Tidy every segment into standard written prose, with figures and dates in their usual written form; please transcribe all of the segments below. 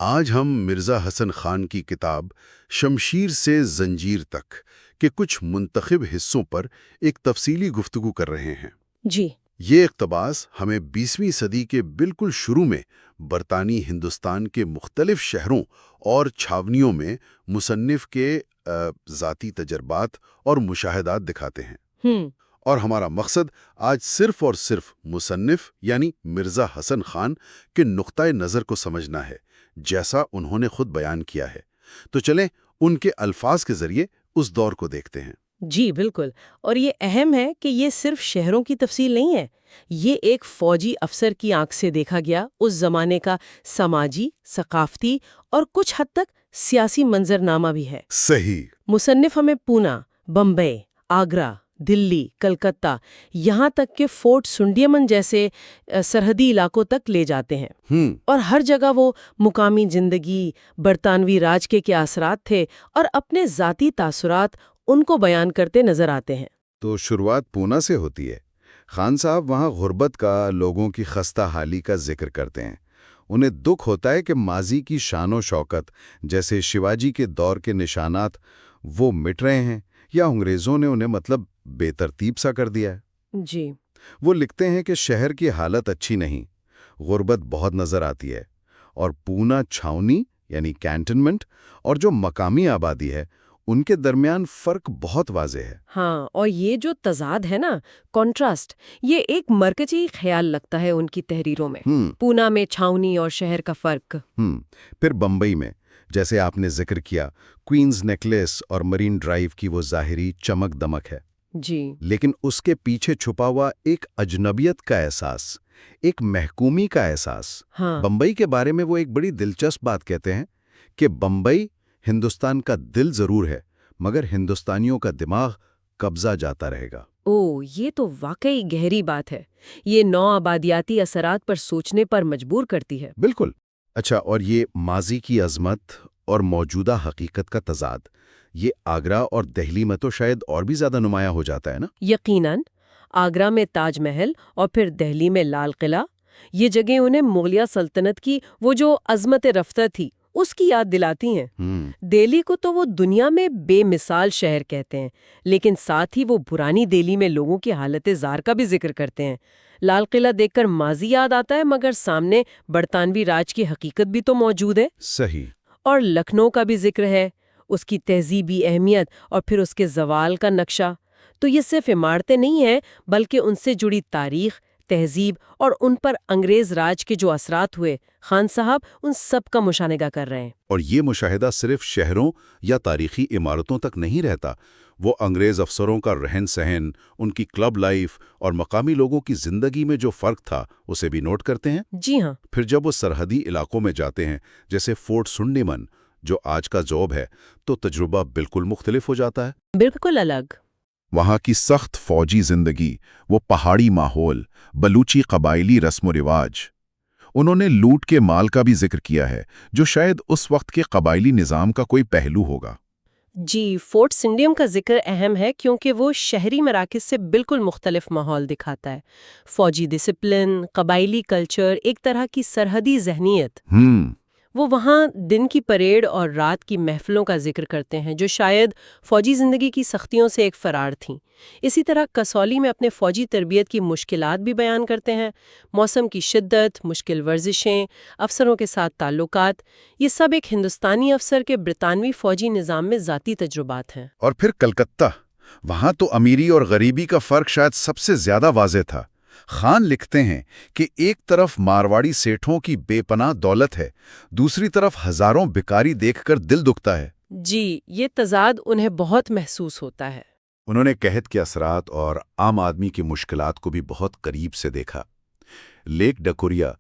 آج ہم مرزا حسن خان کی کتاب شمشیر سے زنجیر تک کے کچھ منتخب حصوں پر ایک تفصیلی گفتگو کر رہے ہیں۔ جی۔ یہ اقتباس ہمیں 20ویں صدی کے بالکل شروع میں برطانوی ہندوستان کے مختلف شہروں اور چھاونیوں میں مصنف کے ذاتی تجربات اور مشاہدات دکھاتے ہیں۔ اور ہمارا مقصد آج صرف اور صرف مصنف یعنی مرزا حسن خان کے نقطۂ نظر کو سمجھنا ہے، جیسا انہوں نے خود بیان کیا ہے۔ تو چلیں ان کے الفاظ کے ذریعے اس دور کو دیکھتے ہیں۔ جی بالکل، اور یہ اہم ہے کہ یہ صرف شہروں کی تفصیل نہیں ہے، یہ ایک فوجی افسر کی آنکھ سے دیکھا گیا اس زمانے کا سماجی، ثقافتی اور کچھ حد تک سیاسی منظرنامہ بھی ہے۔ صحیح۔ مصنف ہمیں پونا، بمبئی، آگرہ، دلی، کلکتہ، یہاں تک کہ فورٹ سنڈیمن جیسے سرحدی علاقوں تک لے جاتے ہیں، اور ہر جگہ وہ مقامی زندگی، برطانوی راج کے کیا اثرات تھے اور اپنے ذاتی تاثرات ان کو بیان کرتے نظر آتے ہیں۔ تو شروعات پونا سے ہوتی ہے۔ خان صاحب وہاں غربت کا، لوگوں کی خستہ حالی کا ذکر کرتے ہیں۔ انہیں دکھ ہوتا ہے کہ ماضی کی شان و شوکت جیسے شیواجی کے دور کے نشانات وہ مٹ رہے ہیں، یا انگریزوں نے انہیں بے ترتیب سا کر دیا ہے۔ جی۔ وہ لکھتے ہیں کہ شہر کی حالت اچھی نہیں، غربت بہت نظر آتی ہے، اور پونا چھاونی یعنی کینٹنمنٹ اور جو مقامی آبادی ہے ان کے درمیان فرق بہت واضح ہے۔ ہاں، اور یہ جو تضاد ہے نا، کنٹراسٹ، یہ ایک مرکزی خیال لگتا ہے ان کی تحریروں میں۔ پونا میں چھاونی اور شہر کا فرق۔ پھر بمبئی میں، جیسے آپ نے ذکر کیا، کوئنز نیکلیس اور مرین ڈرائیو کی وہ ظاہری چمک دمک ہے، جی، لیکن اس کے پیچھے چھپا ہوا ایک اجنبیت کا احساس، ایک محکومی کا احساس۔ ہاں۔ بمبئی کے بارے میں وہ ایک بڑی دلچسپ بات کہتے ہیں کہ بمبئی ہندوستان کا دل ضرور ہے، مگر ہندوستانیوں کا دماغ قبضہ جاتا رہے گا۔ یہ تو واقعی گہری بات ہے، یہ نو آبادیاتی اثرات پر سوچنے پر مجبور کرتی ہے۔ بالکل۔ اچھا، اور یہ ماضی کی عظمت اور موجودہ حقیقت کا تضاد، یہ آگرہ اور دہلی میں تو شاید اور بھی زیادہ نمایاں ہو جاتا ہے نا؟ یقیناً، آگرہ میں تاج محل اور پھر دہلی میں لال قلعہ، یہ جگہیں انہیں مغلیہ سلطنت کی وہ جو عظمت رفتہ تھی اس کی یاد دلاتی ہیں۔ دہلی کو تو وہ دنیا میں بے مثال شہر کہتے ہیں، لیکن ساتھ ہی وہ پرانی دہلی میں لوگوں کی حالت زار کا بھی ذکر کرتے ہیں۔ لال قلعہ دیکھ کر ماضی یاد آتا ہے، مگر سامنے برطانوی راج کی حقیقت بھی تو موجود ہے۔ صحیح۔ اور لکھنؤ کا بھی ذکر ہے، اس کی تہذیبی اہمیت اور پھر اس کے زوال کا نقشہ۔ تو یہ صرف عمارتیں نہیں ہیں، بلکہ ان سے جڑی تاریخ، تہذیب اور ان پر انگریز راج کے جو اثرات ہوئے، خان صاحب ان سب کا مشاہدہ کر رہے ہیں۔ اور یہ مشاہدہ صرف شہروں یا تاریخی عمارتوں تک نہیں رہتا، وہ انگریز افسروں کا رہن سہن، ان کی کلب لائف اور مقامی لوگوں کی زندگی میں جو فرق تھا اسے بھی نوٹ کرتے ہیں۔ جی ہاں۔ پھر جب وہ سرحدی علاقوں میں جاتے ہیں، جیسے فورٹ سنڈیمن جو آج کا جوب ہے، تو تجربہ بالکل مختلف ہو جاتا ہے۔ بالکل الگ۔ وہاں کی سخت فوجی زندگی، وہ پہاڑی ماحول، بلوچی قبائلی رسم و رواج۔ انہوں نے لوٹ کے مال کا بھی ذکر کیا ہے، جو شاید اس وقت کے قبائلی نظام کا کوئی پہلو ہوگا۔ جی، فورٹ سنڈیم کا ذکر اہم ہے کیونکہ وہ شہری مراکز سے بالکل مختلف ماحول دکھاتا ہے۔ فوجی ڈسپلن، قبائلی کلچر، ایک طرح کی سرحدی ذہنیت۔ وہ وہاں دن کی پریڈ اور رات کی محفلوں کا ذکر کرتے ہیں، جو شاید فوجی زندگی کی سختیوں سے ایک فرار تھیں۔ اسی طرح کسولی میں اپنے فوجی تربیت کی مشکلات بھی بیان کرتے ہیں، موسم کی شدت، مشکل ورزشیں، افسروں کے ساتھ تعلقات، یہ سب ایک ہندوستانی افسر کے برطانوی فوجی نظام میں ذاتی تجربات ہیں۔ اور پھر کلکتہ، وہاں تو امیری اور غریبی کا فرق شاید سب سے زیادہ واضح تھا۔ خان لکھتے ہیں کہ ایک طرف مارواڑی سیٹھوں کی بے پناہ دولت ہے، دوسری طرف ہزاروں بیکاری دیکھ کر دل دکھتا ہے۔ جی، یہ تضاد انہیں بہت محسوس ہوتا ہے۔ انہوں نے قحط کے اثرات اور عام آدمی کی مشکلات کو بھی بہت قریب سے دیکھا۔ لیک ڈکوریا،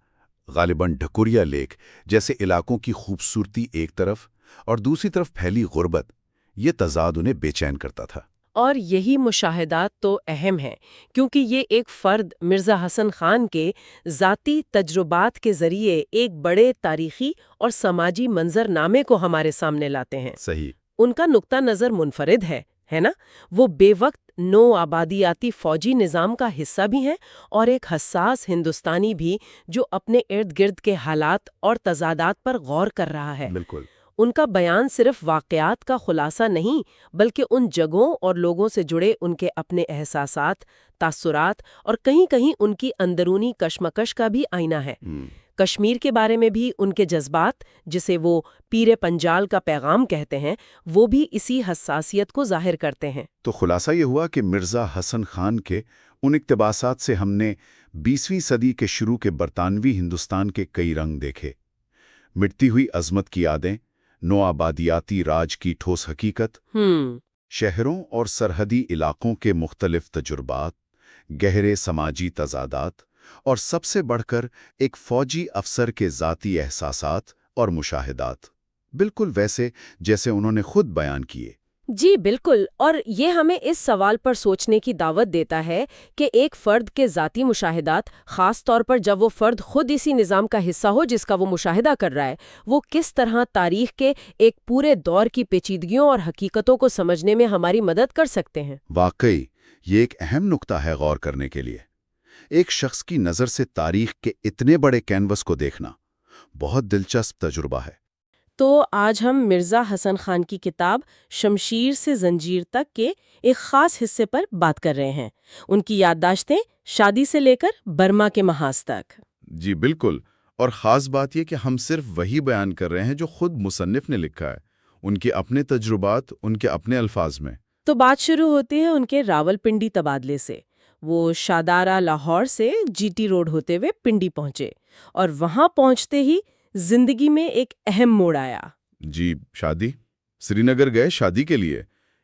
غالباً ڈھکوریا لیک جیسے علاقوں کی خوبصورتی ایک طرف اور دوسری طرف پھیلی غربت، یہ تضاد انہیں بے چین کرتا تھا۔ اور یہی مشاہدات تو اہم ہیں، کیونکہ یہ ایک فرد مرزا حسن خان کے ذاتی تجربات کے ذریعے ایک بڑے تاریخی اور سماجی منظرنامے کو ہمارے سامنے لاتے ہیں۔ صحیح۔ ان کا نقطہ نظر منفرد ہے ہے نا؟ وہ بے وقت نو آبادیاتی فوجی نظام کا حصہ بھی ہیں اور ایک حساس ہندوستانی بھی جو اپنے ارد گرد کے حالات اور تضادات پر غور کر رہا ہے۔ بالکل۔ ان کا بیان صرف واقعات کا خلاصہ نہیں بلکہ ان جگہوں اور لوگوں سے جڑے ان کے اپنے احساسات، تاثرات اور کہیں کہیں ان کی اندرونی کشمکش کا بھی آئینہ ہے۔ کشمیر کے بارے میں بھی ان کے جذبات، جسے وہ پیر پنجال کا پیغام کہتے ہیں، وہ بھی اسی حساسیت کو ظاہر کرتے ہیں۔ تو خلاصہ یہ ہوا کہ مرزا حسن خان کے ان اقتباسات سے ہم نے 20ویں صدی کے شروع کے برطانوی ہندوستان کے کئی رنگ دیکھے۔ مٹتی ہوئی عظمت کی یادیں، نو آبادیاتی راج کی ٹھوس حقیقت، شہروں اور سرحدی علاقوں کے مختلف تجربات، گہرے سماجی تضادات، اور سب سے بڑھ کر ایک فوجی افسر کے ذاتی احساسات اور مشاہدات، بالکل ویسے جیسے انہوں نے خود بیان کیے۔ جی بالکل، اور یہ ہمیں اس سوال پر سوچنے کی دعوت دیتا ہے کہ ایک فرد کے ذاتی مشاہدات، خاص طور پر جب وہ فرد خود اسی نظام کا حصہ ہو جس کا وہ مشاہدہ کر رہا ہے، وہ کس طرح تاریخ کے ایک پورے دور کی پیچیدگیوں اور حقیقتوں کو سمجھنے میں ہماری مدد کر سکتے ہیں۔ واقعی یہ ایک اہم نقطہ ہے غور کرنے کے لیے۔ ایک شخص کی نظر سے تاریخ کے اتنے بڑے کینوس کو دیکھنا بہت دلچسپ تجربہ ہے۔ تو آج ہم مرزا حسن خان کی کتاب شمشیر سے زنجیر تک کے ایک خاص حصے پر بات کر رہے ہیں، ان کی یادداشتیں شادی سے لے کر برما کے محاذ تک۔ جی بالکل، اور خاص بات یہ کہ ہم صرف وہی بیان کر رہے ہیں جو خود مصنف نے لکھا ہے، ان کے اپنے تجربات، ان کے اپنے الفاظ میں۔ تو بات شروع ہوتی ہے ان کے راول پنڈی تبادلے سے۔ وہ شادارہ لاہور سے جی ٹی روڈ ہوتے ہوئے پنڈی پہنچے، اور وہاں پہنچتے ہی زندگی میں ایک اہم موڑ آیا۔ جی، شادی؟ سری نگر گئے شادی کے لیے۔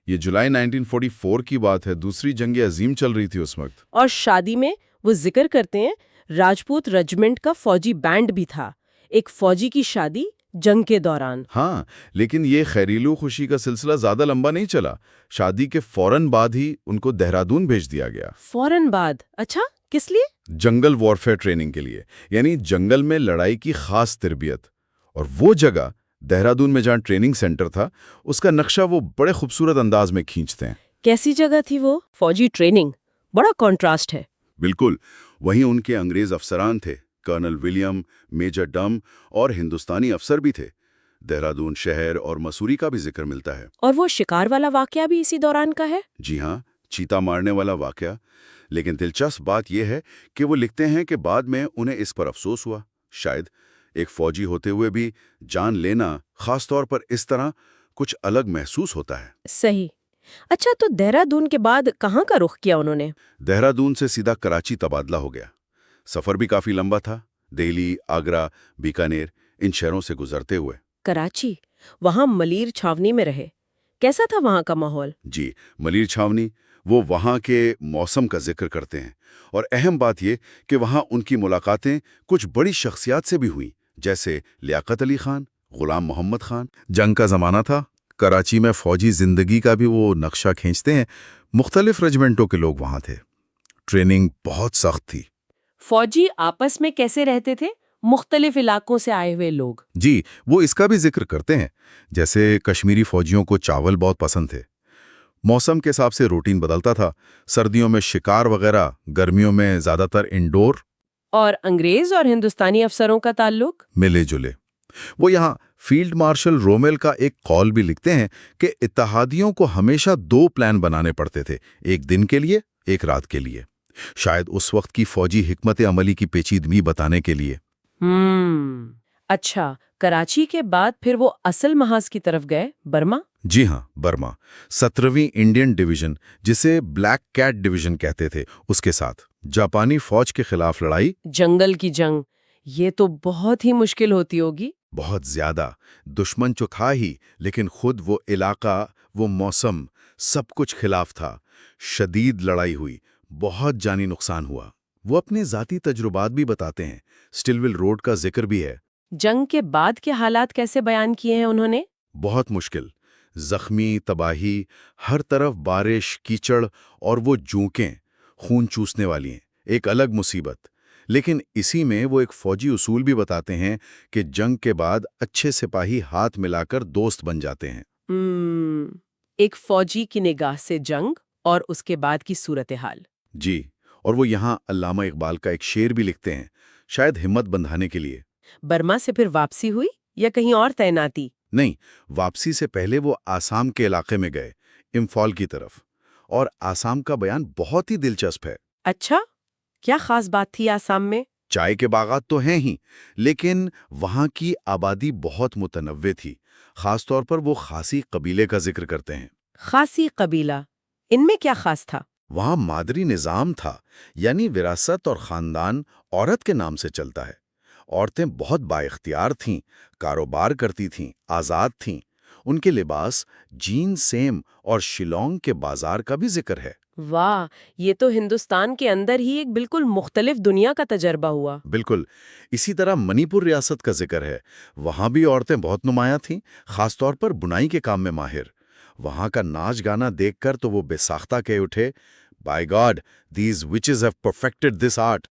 یہ جولائی 1944 کی بات ہے، دوسری جنگ عظیم چل رہی تھی اس وقت۔ اور شادی میں وہ ذکر کرتے ہیں راجپوت رجمنٹ کا فوجی بینڈ بھی تھا۔ ایک فوجی کی شادی جنگ کے دوران۔ ہاں، لیکن یہ خیریلو خوشی کا سلسلہ زیادہ لمبا نہیں چلا۔ شادی کے فوراً بعد ہی ان کو دہرادون بھیج دیا گیا۔ فوراً بعد؟ اچھا، کس لیے؟ جنگل وارفیئر ٹریننگ کے لیے، یعنی جنگل میں لڑائی کی خاص تربیت۔ اور وہ جگہ دہرادون میں جہاں ٹریننگ سینٹر تھا، اس کا نقشہ وہ بڑے خوبصورت انداز میں کھینچتے ہیں۔ کیسی جگہ تھی وہ؟ فوجی ٹریننگ، بڑا کنٹراسٹ ہے۔ بالکل، وہیں ان کے انگریز افسران تھے، کرنل ولیم، میجر ڈم، اور ہندوستانی افسر بھی تھے۔ دہرادون شہر اور مسوری کا بھی ذکر ملتا ہے۔ اور وہ شکار والا واقعہ بھی اسی دوران کا ہے؟ جی ہاں، چیتا مارنے والا واقعہ۔ لیکن دلچسپ بات یہ ہے کہ وہ لکھتے ہیں کہ بعد میں انہیں اس پر افسوس ہوا۔ شاید ایک فوجی ہوتے ہوئے بھی جان لینا، خاص طور پر اس طرح، کچھ الگ محسوس ہوتا ہے۔ صحیح۔ اچھا، تو دہرادون کے بعد کہاں کا رخ کیا انہوں نے؟ دہرادون سے سیدھا کراچی تبادلہ ہو گیا۔ سفر بھی کافی لمبا تھا، دہلی، آگرہ، بیکانیر، ان شہروں سے گزرتے ہوئے۔ کراچی، وہاں ملیر چھاونی میں رہے۔ کیسا تھا وہاں کا ماحول؟ جی، ملیر چھاونی، وہ وہاں کے موسم کا ذکر کرتے ہیں، اور اہم بات یہ کہ وہاں ان کی ملاقاتیں کچھ بڑی شخصیات سے بھی ہوئیں، جیسے لیاقت علی خان، غلام محمد خان۔ جنگ کا زمانہ تھا، کراچی میں فوجی زندگی کا بھی وہ نقشہ کھینچتے ہیں۔ مختلف رجمنٹوں کے لوگ وہاں تھے، ٹریننگ بہت سخت تھی۔ فوجی آپس میں کیسے رہتے تھے؟ مختلف علاقوں سے آئے ہوئے لوگ۔ جی، وہ اس کا بھی ذکر کرتے ہیں، جیسے کشمیری فوجیوں کو چاول بہت پسند تھے۔ موسم کے حساب سے روٹین بدلتا تھا، سردیوں میں شکار وغیرہ، گرمیوں میں زیادہ تر انڈور۔ اور انگریز اور ہندوستانی افسروں کا تعلق؟ ملے جلے۔ وہ یہاں فیلڈ مارشل رومیل کا ایک قول بھی لکھتے ہیں کہ اتحادیوں کو ہمیشہ 2 پلان بنانے پڑتے تھے، ایک دن کے لیے، ایک رات کے لیے، شاید اس وقت کی فوجی حکمت عملی کی پیچیدگی بتانے کے لیے۔ اچھا، کراچی کے بعد پھر وہ اصل محاذ کی طرف گئے، برما؟ جی ہاں، برما، 17ویں انڈین ڈویژن، جسے بلیک کیٹ ڈویژن کہتے تھے، اس کے ساتھ جاپانی فوج کے خلاف لڑائی۔ جنگل کی جنگ، یہ تو بہت ہی مشکل ہوتی ہوگی۔ بہت زیادہ۔ دشمن تو تھا ہی، لیکن خود وہ علاقہ، وہ موسم، سب کچھ خلاف تھا۔ شدید لڑائی ہوئی، بہت جانی نقصان ہوا۔ وہ اپنے ذاتی تجربات بھی بتاتے ہیں، سٹلول روڈ کا ذکر بھی ہے۔ جنگ کے بعد کے حالات کیسے بیان کیے ہیں انہوں نے؟ بہت مشکل، زخمی، تباہی، ہر طرف بارش، کیچڑ، اور وہ جونکیں خون چوسنے والی ہیں، ایک الگ مصیبت۔ لیکن اسی میں وہ ایک فوجی اصول بھی بتاتے ہیں کہ جنگ کے بعد اچھے سپاہی ہاتھ ملا کر دوست بن جاتے ہیں۔ ایک فوجی کی نگاہ سے جنگ اور اس کے بعد کی صورتحال۔ جی، اور وہ یہاں علامہ اقبال کا ایک شعر بھی لکھتے ہیں، شاید ہمت بندھانے کے لیے۔ برما سے پھر واپسی ہوئی یا کہیں اور تعیناتی؟ نہیں، واپسی سے پہلے وہ آسام کے علاقے میں گئے، امفال کی طرف، اور آسام کا بیان بہت ہی دلچسپ ہے۔ اچھا، کیا خاص بات تھی آسام میں؟ چائے کے باغات تو ہیں ہی، لیکن وہاں کی آبادی بہت متنوع تھی۔ خاص طور پر وہ خاصی قبیلے کا ذکر کرتے ہیں۔ خاصی قبیلہ، ان میں کیا خاص تھا؟ وہاں مادری نظام تھا، یعنی وراثت اور خاندان عورت کے نام سے چلتا ہے۔ عورتیں بہت با اختیار تھیں، کاروبار کرتی تھیں، آزاد تھیں۔ ان کے لباس جین سیم اور شیلانگ کے بازار کا بھی ذکر ہے۔ واہ، یہ تو ہندوستان کے اندر ہی ایک بالکل مختلف دنیا کا تجربہ ہوا۔ بالکل، اسی طرح منی پور ریاست کا ذکر ہے۔ وہاں بھی عورتیں بہت نمایاں تھیں، خاص طور پر بنائی کے کام میں ماہر۔ وہاں کا ناچ گانا دیکھ کر تو وہ بے ساختہ کہہ اٹھے، by God these witches have perfected this art.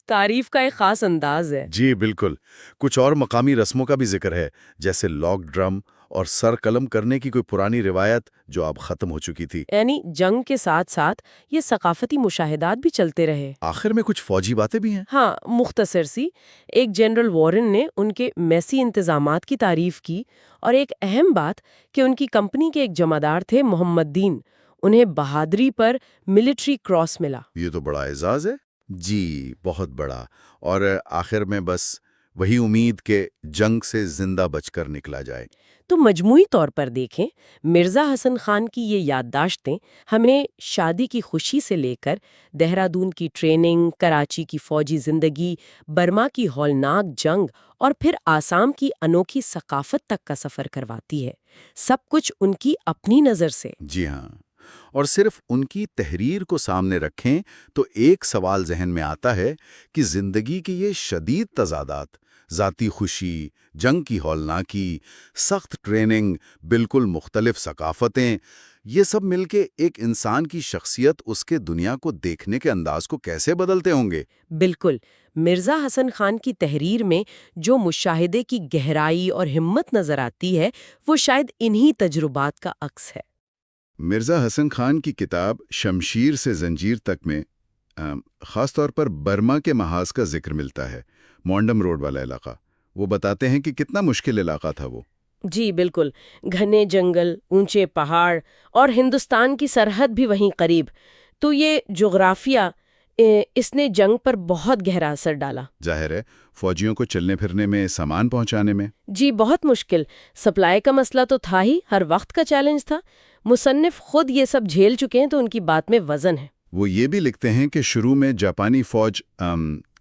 تعریف کا ایک خاص انداز ہے۔ جی بالکل، کچھ اور مقامی رسموں کا بھی ذکر ہے، جیسے لاک ڈرم اور سر قلم کرنے کی کوئی پرانی روایت جو اب ختم ہو چکی تھی۔ یعنی جنگ کے ساتھ ساتھ یہ ثقافتی مشاہدات بھی چلتے رہے۔ آخر میں کچھ فوجی باتیں بھی ہیں۔ ہاں، مختصر سی، ایک جنرل وارن نے ان کے میسی انتظامات کی تعریف کی، اور ایک اہم بات کہ ان کی کمپنی کے ایک جمعدار تھے محمد دین، انہیں بہادری پر ملٹری کراس ملا۔ یہ تو بڑا اعزاز ہے۔ جی، بہت بڑا۔ اور آخر میں بس وہی امید کہ جنگ سے زندہ بچ کر نکلا جائے۔ تو مجموعی طور پر دیکھیں، مرزا حسن خان کی یہ یادداشتیں ہمیں شادی کی خوشی سے لے کر دہرادون کی ٹریننگ، کراچی کی فوجی زندگی، برما کی ہولناک جنگ اور پھر آسام کی انوکھی ثقافت تک کا سفر کرواتی ہے۔ سب کچھ ان کی اپنی نظر سے۔ جی ہاں، اور صرف ان کی تحریر کو سامنے رکھیں تو ایک سوال ذہن میں آتا ہے کہ زندگی کی یہ شدید تضادات، ذاتی خوشی، جنگ کی ہولناکی، سخت ٹریننگ، بالکل مختلف ثقافتیں، یہ سب مل کے ایک انسان کی شخصیت، اس کے دنیا کو دیکھنے کے انداز کو کیسے بدلتے ہوں گے۔ بالکل، مرزا حسن خان کی تحریر میں جو مشاہدے کی گہرائی اور ہمت نظر آتی ہے، وہ شاید انہی تجربات کا عکس ہے۔ مرزا حسن خان کی کتاب شمشیر سے زنجیر تک میں خاص طور پر برما کے محاذ کا ذکر ملتا ہے، مونڈم روڈ والا علاقہ۔ وہ بتاتے ہیں کہ کتنا مشکل علاقہ تھا وہ۔ جی بالکل، گھنے جنگل، اونچے پہاڑ اور ہندوستان کی سرحد بھی وہیں قریب، تو یہ جغرافیہ اس نے جنگ پر بہت گہرا اثر ڈالا۔ ظاہر ہے، فوجیوں کو چلنے پھرنے میں، سامان پہنچانے میں۔ جی بہت مشکل، سپلائی کا مسئلہ تو تھا ہی، ہر وقت کا چیلنج تھا۔ مصنف خود یہ سب جھیل چکے ہیں تو ان کی بات میں وزن ہے۔ وہ یہ بھی لکھتے ہیں کہ شروع میں جاپانی فوج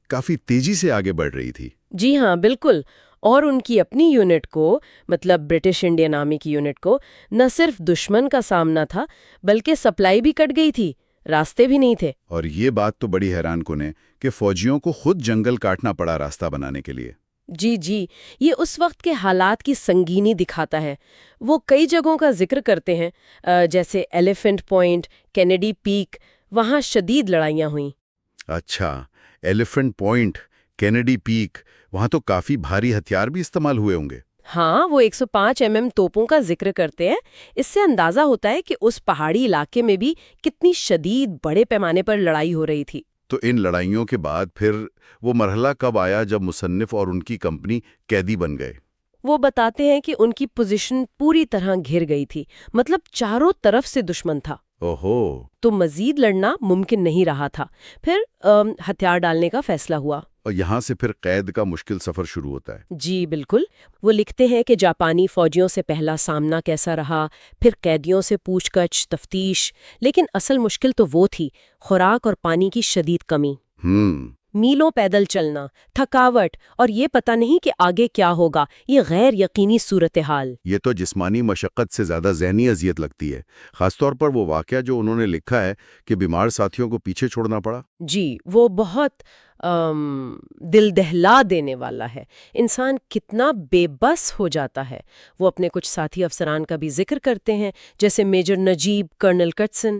کافی تیزی سے آگے بڑھ رہی تھی۔ جی ہاں بالکل، اور ان کی اپنی یونٹ کو، مطلب برٹش انڈین آرمی کی یونٹ کو، نہ صرف دشمن کا سامنا تھا بلکہ سپلائی بھی کٹ گئی تھی، راستے بھی نہیں تھے۔ اور یہ بات تو بڑی حیران کن ہے کہ فوجیوں کو خود جنگل کاٹنا پڑا راستہ بنانے کے لیے۔ جی، یہ اس وقت کے حالات کی سنگینی دکھاتا ہے۔ وہ کئی جگہوں کا ذکر کرتے ہیں، جیسے ایلیفنٹ پوائنٹ، کینیڈی پیک، وہاں شدید لڑائیاں ہوئیں۔ اچھا، ایلیفنٹ پوائنٹ، کینیڈی پیک، وہاں تو کافی بھاری ہتھیار بھی استعمال ہوئے ہوں گے۔ ہاں، وہ 105 mm توپوں کا ذکر کرتے ہیں۔ اس سے اندازہ ہوتا ہے کہ اس پہاڑی علاقے میں بھی کتنی شدید بڑے پیمانے پر لڑائی ہو رہی تھی۔ تو ان لڑائیوں کے بعد پھر وہ مرحلہ کب آیا جب مصنف اور ان کی کمپنی قیدی بن گئے؟ وہ بتاتے ہیں کہ ان کی پوزیشن پوری طرح گھر گئی تھی، مطلب چاروں طرف سے دشمن تھا۔ اوہو، تو مزید لڑنا ممکن نہیں رہا تھا۔ پھر ہتھیار ڈالنے کا فیصلہ ہوا۔ اور یہاں سے پھر قید کا مشکل سفر شروع ہوتا ہے۔ جی بالکل، وہ لکھتے ہیں کہ جاپانی فوجیوں سے پہلا سامنا کیسا رہا، پھر قیدیوں سے پوچھ گچھ، تفتیش، لیکن اصل مشکل تو وہ تھی، خوراک اور پانی کی شدید کمی۔ میلوں پیدل چلنا، تھکاوٹ، اور یہ پتہ نہیں کہ آگے کیا ہوگا، یہ غیر یقینی صورتحال۔ یہ تو جسمانی مشقت سے زیادہ ذہنی اذیت لگتی ہے، خاص طور پر وہ واقعہ جو انہوں نے لکھا ہے کہ بیمار ساتھیوں کو پیچھے چھوڑنا پڑا۔ جی، وہ بہت دل دہلا دینے والا ہے۔ انسان کتنا بے بس ہو جاتا ہے۔ وہ اپنے کچھ ساتھی افسران کا بھی ذکر کرتے ہیں، جیسے میجر نجیب، کرنل کٹسن۔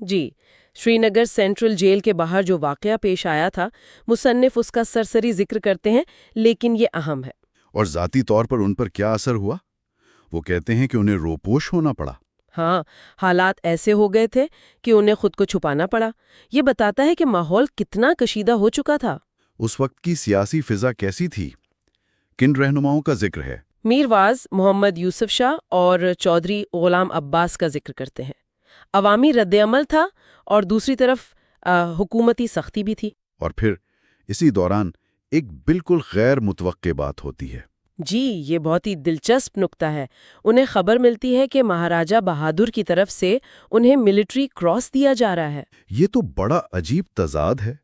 جی، شری نگر سینٹرل جیل کے باہر جو واقعہ پیش آیا تھا، مصنف اس کا سرسری ذکر کرتے ہیں، لیکن یہ اہم ہے۔ اور ذاتی طور پر ان پر کیا اثر ہوا؟ وہ کہتے ہیں کہ انہیں روپوش ہونا پڑا۔ ہاں، حالات ایسے ہو گئے تھے کہ انہیں خود کو چھپانا پڑا۔ یہ بتاتا ہے کہ ماحول کتنا کشیدہ ہو چکا تھا۔ اس وقت کی سیاسی فضا کیسی تھی؟ کن رہنماؤں کا ذکر ہے؟ میر واز محمد یوسف شاہ اور چودھری غلام عباس کا ذکر کرتے ہیں۔ عوامی رد عمل تھا اور دوسری طرف حکومتی سختی بھی تھی۔ اور پھر اسی دوران ایک بالکل غیر متوقع بات ہوتی ہے۔ جی، یہ بہت ہی دلچسپ نکتہ ہے۔ انہیں خبر ملتی ہے کہ مہاراجہ بہادر کی طرف سے انہیں ملٹری کراس دیا جا رہا ہے۔ یہ تو بڑا عجیب تضاد ہے۔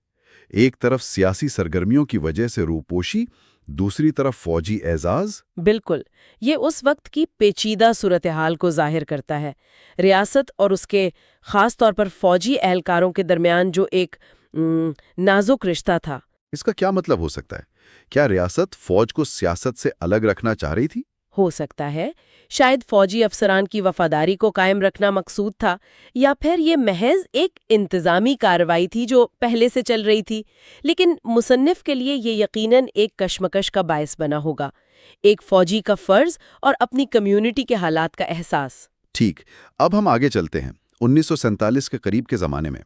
ایک طرف سیاسی سرگرمیوں کی وجہ سے روپوشی، دوسری طرف فوجی اعزاز۔ بالکل، یہ اس وقت کی پیچیدہ صورتحال کو ظاہر کرتا ہے۔ ریاست اور اس کے خاص طور پر فوجی اہلکاروں کے درمیان جو ایک نازک رشتہ تھا۔ اس کا کیا مطلب ہو سکتا ہے؟ کیا ریاست فوج کو سیاست سے الگ رکھنا چاہ رہی تھی؟ ہو سکتا ہے شاید فوجی افسران کی وفاداری کو قائم رکھنا مقصود تھا، یا پھر یہ محض ایک انتظامی کارروائی تھی جو پہلے سے چل رہی تھی۔ لیکن مصنف کے لیے یہ یقیناً ایک کشمکش کا باعث بنا ہوگا، ایک فوجی کا فرض اور اپنی کمیونٹی کے حالات کا احساس۔ ٹھیک، اب ہم آگے چلتے ہیں۔ 1947 کے قریب کے زمانے میں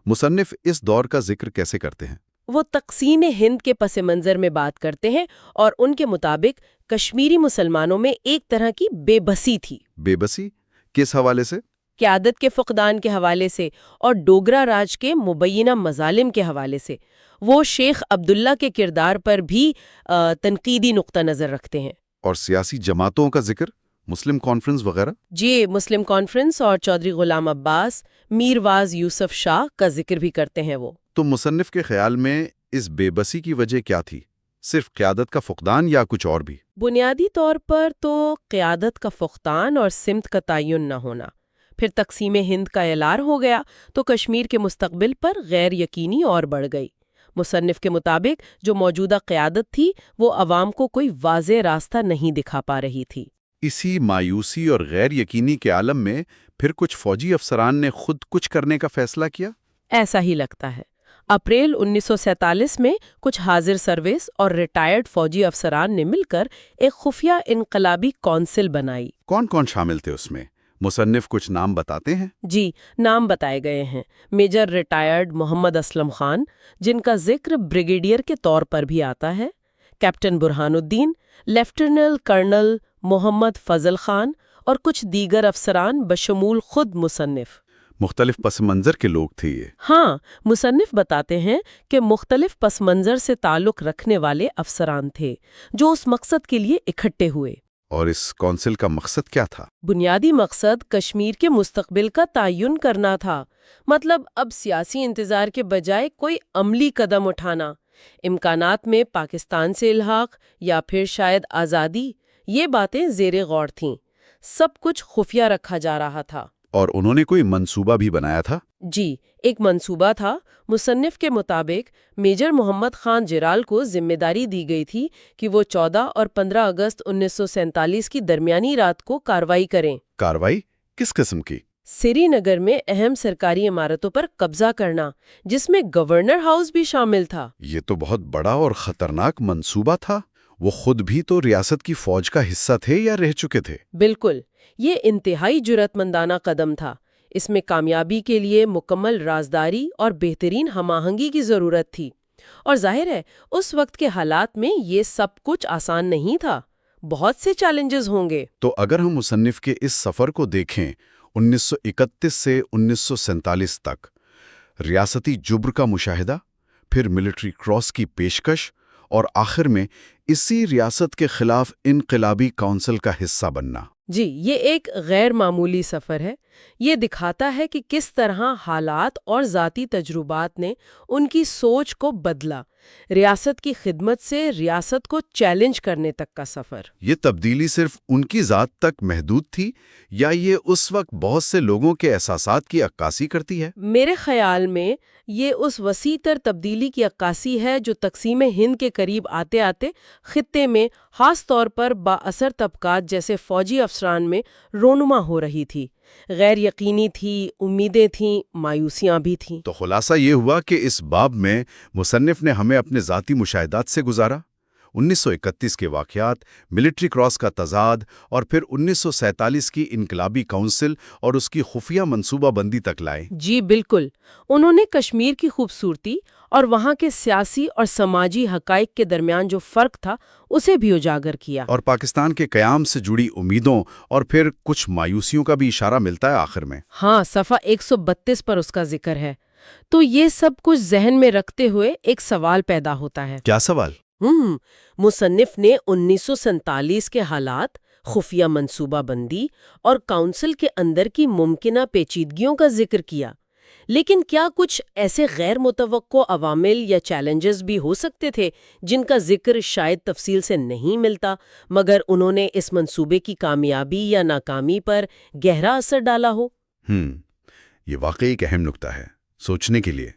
مصنف اس دور کا ذکر کیسے کرتے ہیں؟ وہ تقسیم ہند کے پس منظر میں بات کرتے ہیں، اور ان کے مطابق کشمیری مسلمانوں میں ایک طرح کی بے بسی تھی۔ بے بسی کس حوالے سے؟ قیادت کے فقدان کے حوالے سے اور ڈوگرا راج کے مبینہ مظالم کے حوالے سے۔ وہ شیخ عبداللہ کے کردار پر بھی تنقیدی نقطہ نظر رکھتے ہیں۔ اور سیاسی جماعتوں کا ذکر، مسلم کانفرنس وغیرہ؟ جی، مسلم کانفرنس اور چودھری غلام عباس، میر واز یوسف شاہ کا ذکر بھی کرتے ہیں وہ۔ تو مصنف کے خیال میں اس بے بسی کی وجہ کیا تھی؟ صرف قیادت کا فقدان یا کچھ اور بھی؟ بنیادی طور پر تو قیادت کا فقدان اور سمت کا تعین نہ ہونا۔ پھر تقسیم ہند کا اعلان ہو گیا تو کشمیر کے مستقبل پر غیر یقینی اور بڑھ گئی۔ مصنف کے مطابق جو موجودہ قیادت تھی وہ عوام کو کوئی واضح راستہ نہیں دکھا پا رہی تھی۔ اسی مایوسی اور غیر یقینی کے عالم میں پھر کچھ فوجی افسران نے خود کچھ کرنے کا فیصلہ کیا؟ ایسا ہی لگتا ہے۔ اپریل 1947 میں کچھ حاضر سروس اور ریٹائرڈ فوجی افسران نے مل کر ایک خفیہ انقلابی کونسل بنائی۔ کون کون شامل تھے اس میں؟ مصنف کچھ نام بتاتے ہیں؟ جی، نام بتائے گئے ہیں۔ میجر ریٹائرڈ محمد اسلم خان، جن کا ذکر بریگیڈیئر کے طور پر بھی آتا ہے، کیپٹن برہان الدین، لیفٹیننٹ کرنل محمد فضل خان اور کچھ دیگر افسران بشمول خود مصنف۔ مختلف پس منظر کے لوگ تھے یہ؟ ہاں، مصنف بتاتے ہیں کہ مختلف پس منظر سے تعلق رکھنے والے افسران تھے جو اس مقصد کے لیے اکٹھے ہوئے۔ اور اس کونسل کا مقصد کیا تھا؟ بنیادی مقصد کشمیر کے مستقبل کا تعین کرنا تھا۔ مطلب اب سیاسی انتظار کے بجائے کوئی عملی قدم اٹھانا، امکانات میں پاکستان سے الحاق یا پھر شاید آزادی، یہ باتیں زیر غور تھیں۔ سب کچھ خفیہ رکھا جا رہا تھا۔ اور انہوں نے کوئی منصوبہ بھی بنایا تھا؟ جی، ایک منصوبہ تھا۔ مصنف کے مطابق میجر محمد خان جرال کو ذمہ داری دی گئی تھی کہ وہ 14 اور 15 اگست 1947 کی درمیانی رات کو کارروائی کریں۔ کارروائی کس قسم کی؟ سری نگر میں اہم سرکاری عمارتوں پر قبضہ کرنا، جس میں گورنر ہاؤس بھی شامل تھا۔ یہ تو بہت بڑا اور خطرناک منصوبہ تھا۔ وہ خود بھی تو ریاست کی فوج کا حصہ تھے یا رہ چکے تھے؟ بالکل، یہ انتہائی جرأت مندانہ قدم تھا۔ اس میں کامیابی کے لیے مکمل رازداری اور بہترین ہم آہنگی کی ضرورت تھی، اور ظاہر ہے اس وقت کے حالات میں یہ سب کچھ آسان نہیں تھا۔ بہت سے چیلنجز ہوں گے۔ تو اگر ہم مصنف کے اس سفر کو دیکھیں، 1931 سے 1947 تک ریاستی جبر کا مشاہدہ، پھر ملٹری کراس کی پیشکش، اور آخر میں اسی ریاست کے خلاف انقلابی کونسل کا حصہ بننا۔ جی، یہ ایک غیر معمولی سفر ہے۔ یہ دکھاتا ہے کہ کس طرح حالات اور ذاتی تجربات نے ان کی سوچ کو بدلا۔ ریاست کی خدمت سے ریاست کو چیلنج کرنے تک کا سفر۔ یہ تبدیلی صرف ان کی ذات تک محدود تھی یا یہ اس وقت بہت سے لوگوں کے احساسات کی عکاسی کرتی ہے؟ میرے خیال میں یہ اس وسیع تر تبدیلی کی عکاسی ہے جو تقسیم ہند کے قریب آتے آتے خطے میں خاص طور پر با اثر طبقات جیسے فوجی افسران میں رونما ہو رہی تھی۔ غیر یقینی تھی، امیدیں تھیں، مایوسیاں بھی تھیں۔ تو خلاصہ یہ ہوا کہ اس باب میں مصنف نے ہمیں اپنے ذاتی مشاہدات سے گزارا، 1931 کے واقعات، ملٹری کراس کا تضاد، اور پھر 1947 کی انقلابی کونسل اور اس کی خفیہ منصوبہ بندی تک لائے۔ جی بالکل، انہوں نے کشمیر کی خوبصورتی اور وہاں کے سیاسی اور سماجی حقائق کے درمیان جو فرق تھا اسے بھی اجاگر کیا۔ اور پاکستان کے قیام سے جڑی امیدوں اور پھر کچھ مایوسیوں کا بھی اشارہ ملتا ہے آخر میں۔ ہاں، صفحہ 132 پر اس کا ذکر ہے۔ تو یہ سب کچھ ذہن میں رکھتے ہوئے ایک سوال پیدا ہوتا ہے۔ کیا سوال؟ مصنف نے 1947 کے حالات، خفیہ منصوبہ بندی اور کونسل کے اندر کی ممکنہ پیچیدگیوں کا ذکر کیا، لیکن کیا کچھ ایسے غیر متوقع عوامل یا چیلنجز بھی ہو سکتے تھے جن کا ذکر شاید تفصیل سے نہیں ملتا، مگر انہوں نے اس منصوبے کی کامیابی یا ناکامی پر گہرا اثر ڈالا ہو؟ یہ واقعی ایک اہم نکتہ ہے سوچنے کے لیے۔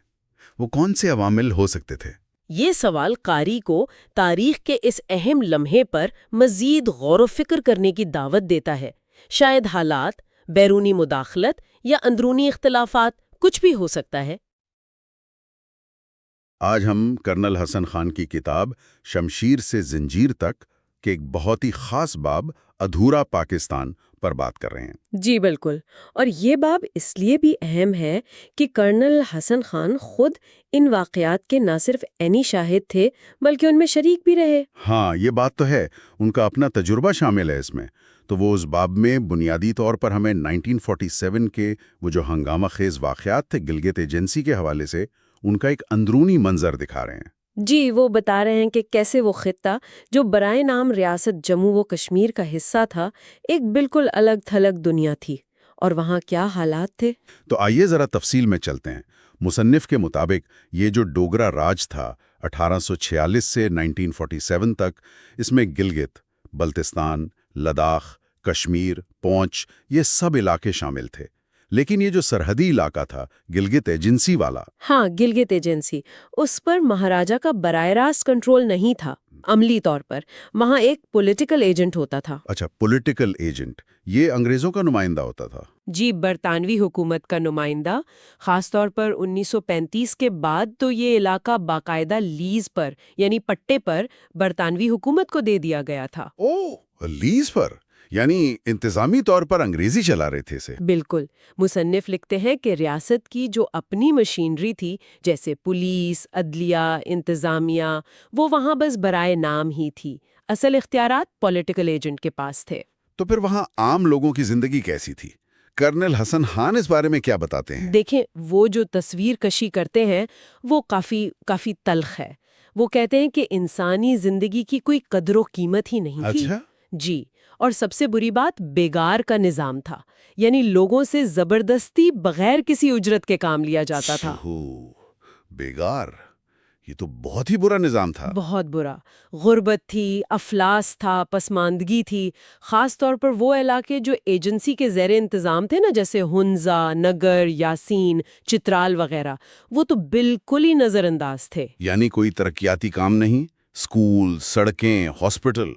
وہ کون سے عوامل ہو سکتے تھے؟ یہ سوال قاری کو تاریخ کے اس اہم لمحے پر مزید غور و فکر کرنے کی دعوت دیتا ہے۔ شاید حالات، بیرونی مداخلت یا اندرونی اختلافات، کچھ بھی ہو سکتا ہے۔ آج ہم کرنل حسن خان کی کتاب شمشیر سے زنجیر تک کے ایک بہت ہی خاص باب ادھورا پاکستان پر بات کر رہے ہیں۔ جی بالکل، اور یہ باب اس لیے بھی اہم ہے کہ کرنل حسن خان خود ان واقعات کے نہ صرف عینی شاہد تھے بلکہ ان میں شریک بھی رہے۔ ہاں، یہ بات تو ہے، ان کا اپنا تجربہ شامل ہے اس میں۔ تو وہ اس باب میں بنیادی طور پر ہمیں 1947 کے وہ جو ہنگامہ خیز واقعات تھے گلگت ایجنسی کے حوالے سے ان کا ایک اندرونی منظر دکھا رہے ہیں۔ جی، وہ بتا رہے ہیں کہ کیسے وہ خطہ جو برائے نام ریاست جموں و کشمیر کا حصہ تھا ایک بالکل الگ تھلگ دنیا تھی، اور وہاں کیا حالات تھے۔ تو آئیے ذرا تفصیل میں چلتے ہیں۔ مصنف کے مطابق یہ جو ڈوگرا راج تھا 1846 سے 1947 تک، اس میں گلگت، بلتستان، لداخ، کشمیر، پونچھ، یہ سب علاقے شامل تھے۔ لیکن یہ جو سرحدی علاقہ تھا گلگت ایجنسی والا، ہاں، گلگت ایجنسی، اس پر مہاراجہ کا براہ راست کنٹرول نہیں تھا۔ عملی طور پر وہاں ایک پولیٹیکل ایجنٹ ہوتا تھا۔ اچھا، پولیٹیکل ایجنٹ، یہ انگریزوں کا نمائندہ ہوتا تھا؟ جی، برطانوی حکومت کا نمائندہ، خاص طور پر 1935 کے بعد تو یہ علاقہ باقاعدہ لیز پر یعنی پٹے پر برطانوی حکومت کو دے دیا گیا تھا۔ لیز پر، یعنی انتظامی طور پر انگریزی چلا رہے تھے اسے۔ بالکل، مصنف لکھتے ہیں کہ ریاست کی جو اپنی مشینری تھی جیسے پولیس، عدلیہ، انتظامیہ، وہ وہاں بس برائے نام ہی تھی۔ اصل اختیارات پولیٹیکل ایجنٹ کے پاس تھے۔ تو پھر وہاں عام لوگوں کی زندگی کیسی تھی؟ کرنل حسن خان اس بارے میں کیا بتاتے ہیں؟ دیکھیں، وہ جو تصویر کشی کرتے ہیں وہ کافی تلخ ہے۔ وہ کہتے ہیں کہ انسانی زندگی کی کوئی قدر و قیمت ہی نہیں تھی۔ اچھا؟ جی، اور سب سے بری بات بیگار کا نظام تھا، یعنی لوگوں سے زبردستی بغیر کسی اجرت کے کام لیا جاتا تھا۔ بیگار، یہ تو بہت ہی برا نظام تھا۔ بہت برا، غربت تھی، افلاس تھا، پسماندگی تھی۔ خاص طور پر وہ علاقے جو ایجنسی کے زیر انتظام تھے نا، جیسے ہنزا، نگر، یاسین، چترال وغیرہ، وہ تو بالکل ہی نظر انداز تھے۔ یعنی کوئی ترقیاتی کام نہیں، سکول، سڑکیں، ہاسپٹل؟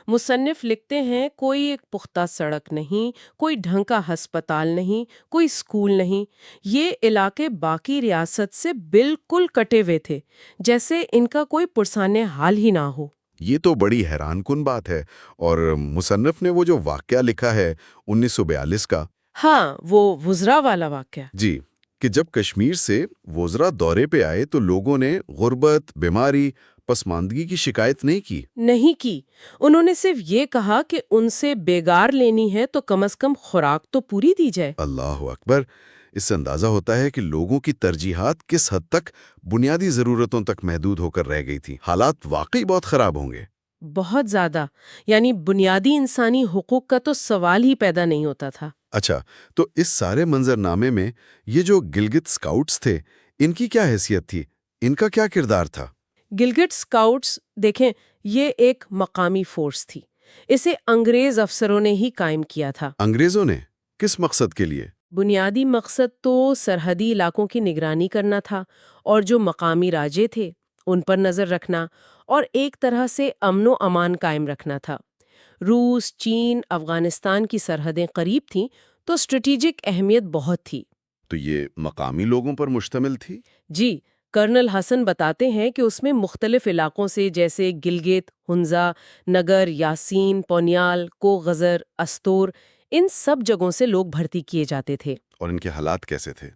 مصنف لکھتے ہیں کوئی ایک پختہ سڑک نہیں، کوئی ڈھنگ کا ہسپتال نہیں، کوئی سکول نہیں۔ یہ علاقے باقی ریاست سے بالکل کٹے ہوئے تھے، جیسے ان کا کوئی پرسان حال ہی نہ ہو۔ یہ تو بڑی حیران کن بات ہے۔ اور مصنف نے وہ جو واقعہ لکھا ہے 1942 کا، ہاں، وہ وزراء والا واقعہ۔ جی، کہ جب کشمیر سے وزراء دورے پہ آئے تو لوگوں نے غربت، بیماری، پسماندگی کی شکایت نہیں کی، انہوں نے صرف یہ کہا کہ ان سے بیگار لینی ہے تو کم از کم خوراک تو پوری دی جائے۔ اللہ اکبر! اس سے اندازہ ہوتا ہے کہ لوگوں کی ترجیحات کس حد تک بنیادی ضرورتوں تک محدود ہو کر رہ گئی تھی۔ حالات واقعی بہت خراب ہوں گے۔ بہت زیادہ، یعنی بنیادی انسانی حقوق کا تو سوال ہی پیدا نہیں ہوتا تھا۔ اچھا، تو اس سارے منظرنامے میں یہ جو گلگت اسکاؤٹس تھے، ان کی کیا حیثیت تھی؟ ان کا کیا کردار تھا؟ گلگت اسکاؤٹس، دیکھیں، یہ ایک مقامی فورس تھی۔ اسے انگریز افسروں نے ہی قائم کیا تھا۔ انگریزوں نے کس مقصد کے لیے؟ بنیادی مقصد تو سرحدی علاقوں کی نگرانی کرنا تھا، اور جو مقامی راجے تھے ان پر نظر رکھنا، اور ایک طرح سے امن و امان قائم رکھنا تھا۔ روس، چین، افغانستان کی سرحدیں قریب تھیں تو اسٹریٹجک اہمیت بہت تھی۔ تو یہ مقامی لوگوں پر مشتمل تھی؟ جی، کرنل حسن بتاتے ہیں کہ اس میں مختلف علاقوں سے جیسے گلگت، ہنزا، نگر، یاسین، پونیال، کوغزر، استور، ان سب جگہوں سے لوگ بھرتی کیے جاتے تھے۔ اور ان کے حالات کیسے تھے؟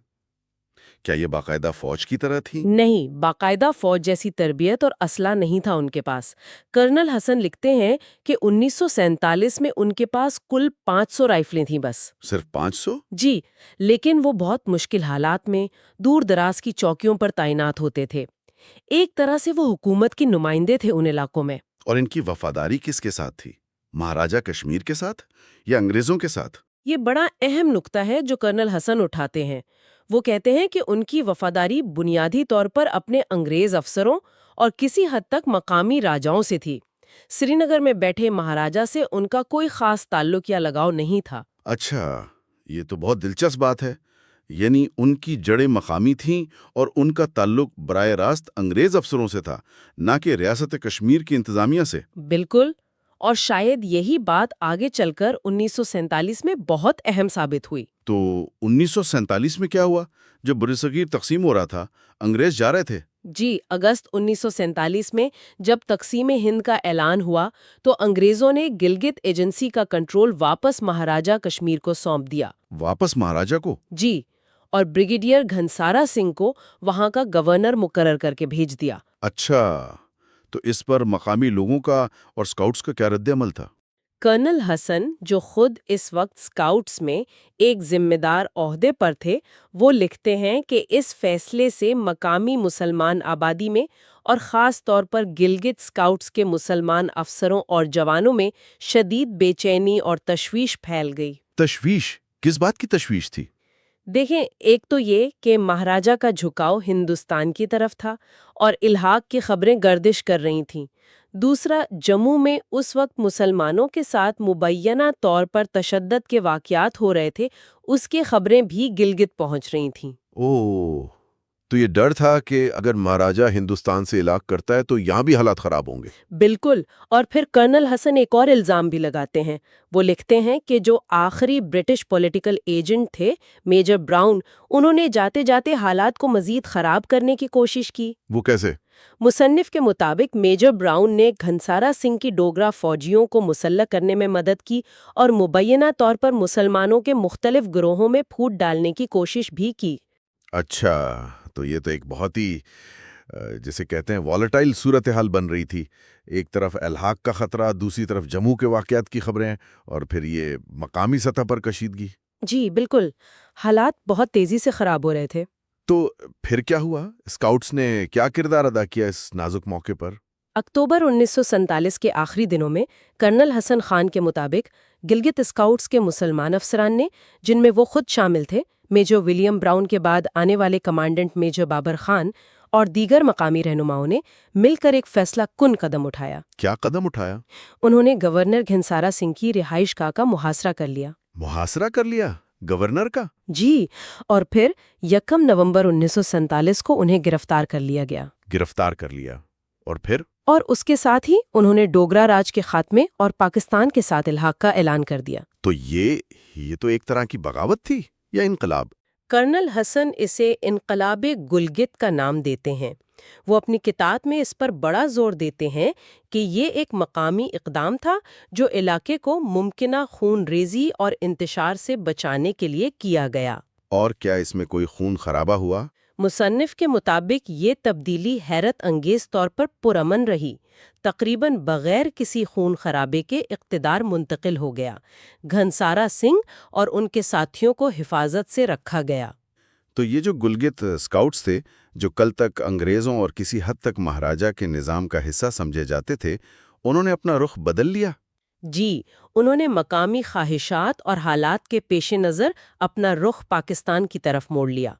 کیا یہ باقاعدہ فوج کی طرح تھی؟ نہیں، باقاعدہ فوج جیسی تربیت اور اسلحہ نہیں تھا ان کے پاس۔ کرنل حسن لکھتے ہیں کہ 1947 میں ان کے پاس کل 500 رائفلیں تھیں بس۔ صرف 500؟ جی، لیکن وہ بہت مشکل حالات میں دور دراز کی چوکیوں پر تعینات ہوتے تھے۔ ایک طرح سے وہ حکومت کے نمائندے تھے ان علاقوں میں۔ اور ان کی وفاداری کس کے ساتھ تھی؟ مہاراجہ کشمیر کے ساتھ یا انگریزوں کے ساتھ؟ یہ بڑا اہم نقطہ ہے جو کرنل حسن اٹھاتے ہیں۔ وہ کہتے ہیں کہ ان کی وفاداری بنیادی طور پر اپنے انگریز افسروں اور کسی حد تک مقامی راجاؤں سے تھی۔ سری نگر میں بیٹھے مہاراجہ سے ان کا کوئی خاص تعلق یا لگاؤ نہیں تھا۔ اچھا، یہ تو بہت دلچسپ بات ہے۔ یعنی ان کی جڑیں مقامی تھیں اور ان کا تعلق براہ راست انگریز افسروں سے تھا، نہ کہ ریاست کشمیر کی انتظامیہ سے۔ بالکل، اور شاید یہی بات آگے چل کر 1947 میں بہت اہم ثابت ہوئی۔ تو 1947 میں کیا ہوا؟ جب برصغیر تقسیم ہو رہا تھا، انگریز جا رہے تھے؟ جی، اگست 1947 میں جب تقسیم ہند کا اعلان ہوا تو انگریزوں نے گلگت ایجنسی کا کنٹرول واپس مہاراجہ کشمیر کو سونپ دیا۔ واپس مہاراجہ کو؟ جی، اور بریگیڈیئر گھنسارا سنگھ کو وہاں کا گورنر مقرر کر کے بھیج دیا۔ اچھا، تو اس پر مقامی لوگوں کا اور اسکاؤٹس کا کیا رد عمل تھا؟ کرنل حسن، جو خود اس وقت اسکاؤٹس میں ایک ذمہ دار عہدے پر تھے، وہ لکھتے ہیں کہ اس فیصلے سے مقامی مسلمان آبادی میں اور خاص طور پر گلگت اسکاؤٹس کے مسلمان افسروں اور جوانوں میں شدید بے چینی اور تشویش پھیل گئی۔ تشویش؟ کس بات کی تشویش تھی؟ دیکھیں، ایک تو یہ کہ مہاراجہ کا جھکاؤ ہندوستان کی طرف تھا اور الحاق کی خبریں گردش کر رہی تھیں۔ دوسرا، جموں میں اس وقت مسلمانوں کے ساتھ مبینہ طور پر تشدد کے واقعات ہو رہے تھے، اس کی خبریں بھی گلگت پہنچ رہی تھیں۔ اوہ، تو یہ ڈر تھا کہ اگر مہاراجہ ہندوستان سے علاق کرتا ہے تو یہاں بھی حالات خراب ہوں گے۔ بالکل، اور پھر کرنل حسن ایک اور الزام بھی لگاتے ہیں۔ وہ لکھتے ہیں کہ جو آخری برٹش پولیٹیکل ایجنٹ تھے، میجر براؤن، انہوں نے جاتے جاتے حالات کو مزید خراب کرنے کی کوشش کی۔ وہ کیسے؟ مصنف کے مطابق میجر براؤن نے گھنسارا سنگھ کی ڈوگرا فوجیوں کو مسلح کرنے میں مدد کی اور مبینہ طور پر مسلمانوں کے مختلف گروہوں میں پھوٹ ڈالنے کی کوشش بھی کی۔ اچھا، تو یہ تو ایک بہت ہی جسے کہتے ہیں والیٹائل صورتحال بن رہی تھی۔ ایک طرف الحاق کا خطرہ، دوسری طرف جموں کے واقعات کی خبریں، اور پھر یہ مقامی سطح پر کشیدگی۔ جی بالکل، حالات بہت تیزی سے خراب ہو رہے تھے۔ تو پھر کیا ہوا؟ اسکاؤٹس نے کیا کردار ادا کیا اس نازک موقع پر؟ اکتوبر 1947 کے آخری دنوں میں کرنل حسن خان کے مطابق گلگت اسکاؤٹس کے مسلمان افسران نے، جن میں وہ خود شامل تھے، میجر ولیم براؤن کے بعد آنے والے کمانڈنٹ میجر بابر خان اور دیگر مقامی رہنماؤں نے مل کر ایک فیصلہ کن قدم اٹھایا۔ کیا قدم اٹھایا؟ انہوں نے گورنر گھنسارا سنگھ کی رہائش گاہ کا محاصرہ کر لیا۔ محاصرہ کر لیا؟ گورنر کا؟ جی، اور پھر 1 نومبر 1947 کو انہیں گرفتار کر لیا گیا۔ گرفتار کر لیا، اور پھر؟ اور اس کے ساتھ ہی انہوں نے ڈوگرا راج کے خاتمے اور پاکستان کے ساتھ الحاق کا اعلان کر دیا۔ تو یہ تو ایک طرح کی بغاوت تھی یا انقلاب؟ کرنل حسن اسے انقلاب گلگت کا نام دیتے ہیں۔ وہ اپنی کتاب میں اس پر بڑا زور دیتے ہیں کہ یہ ایک مقامی اقدام تھا جو علاقے کو ممکنہ خون ریزی اور انتشار سے بچانے کے لیے کیا گیا۔ اور کیا اس میں کوئی خون خرابہ ہوا؟ مصنف کے مطابق یہ تبدیلی حیرت انگیز طور پر پرامن رہی، تقریباً بغیر کسی خون خرابے کے اقتدار منتقل ہو گیا۔ گھنسارا سنگھ اور ان کے ساتھیوں کو حفاظت سے رکھا گیا۔ تو یہ جو گلگت اسکاؤٹس تھے، جو کل تک انگریزوں اور کسی حد تک مہاراجہ کے نظام کا حصہ سمجھے جاتے تھے، انہوں نے اپنا رخ بدل لیا؟ جی، انہوں نے مقامی خواہشات اور حالات کے پیش نظر اپنا رخ پاکستان کی طرف موڑ لیا۔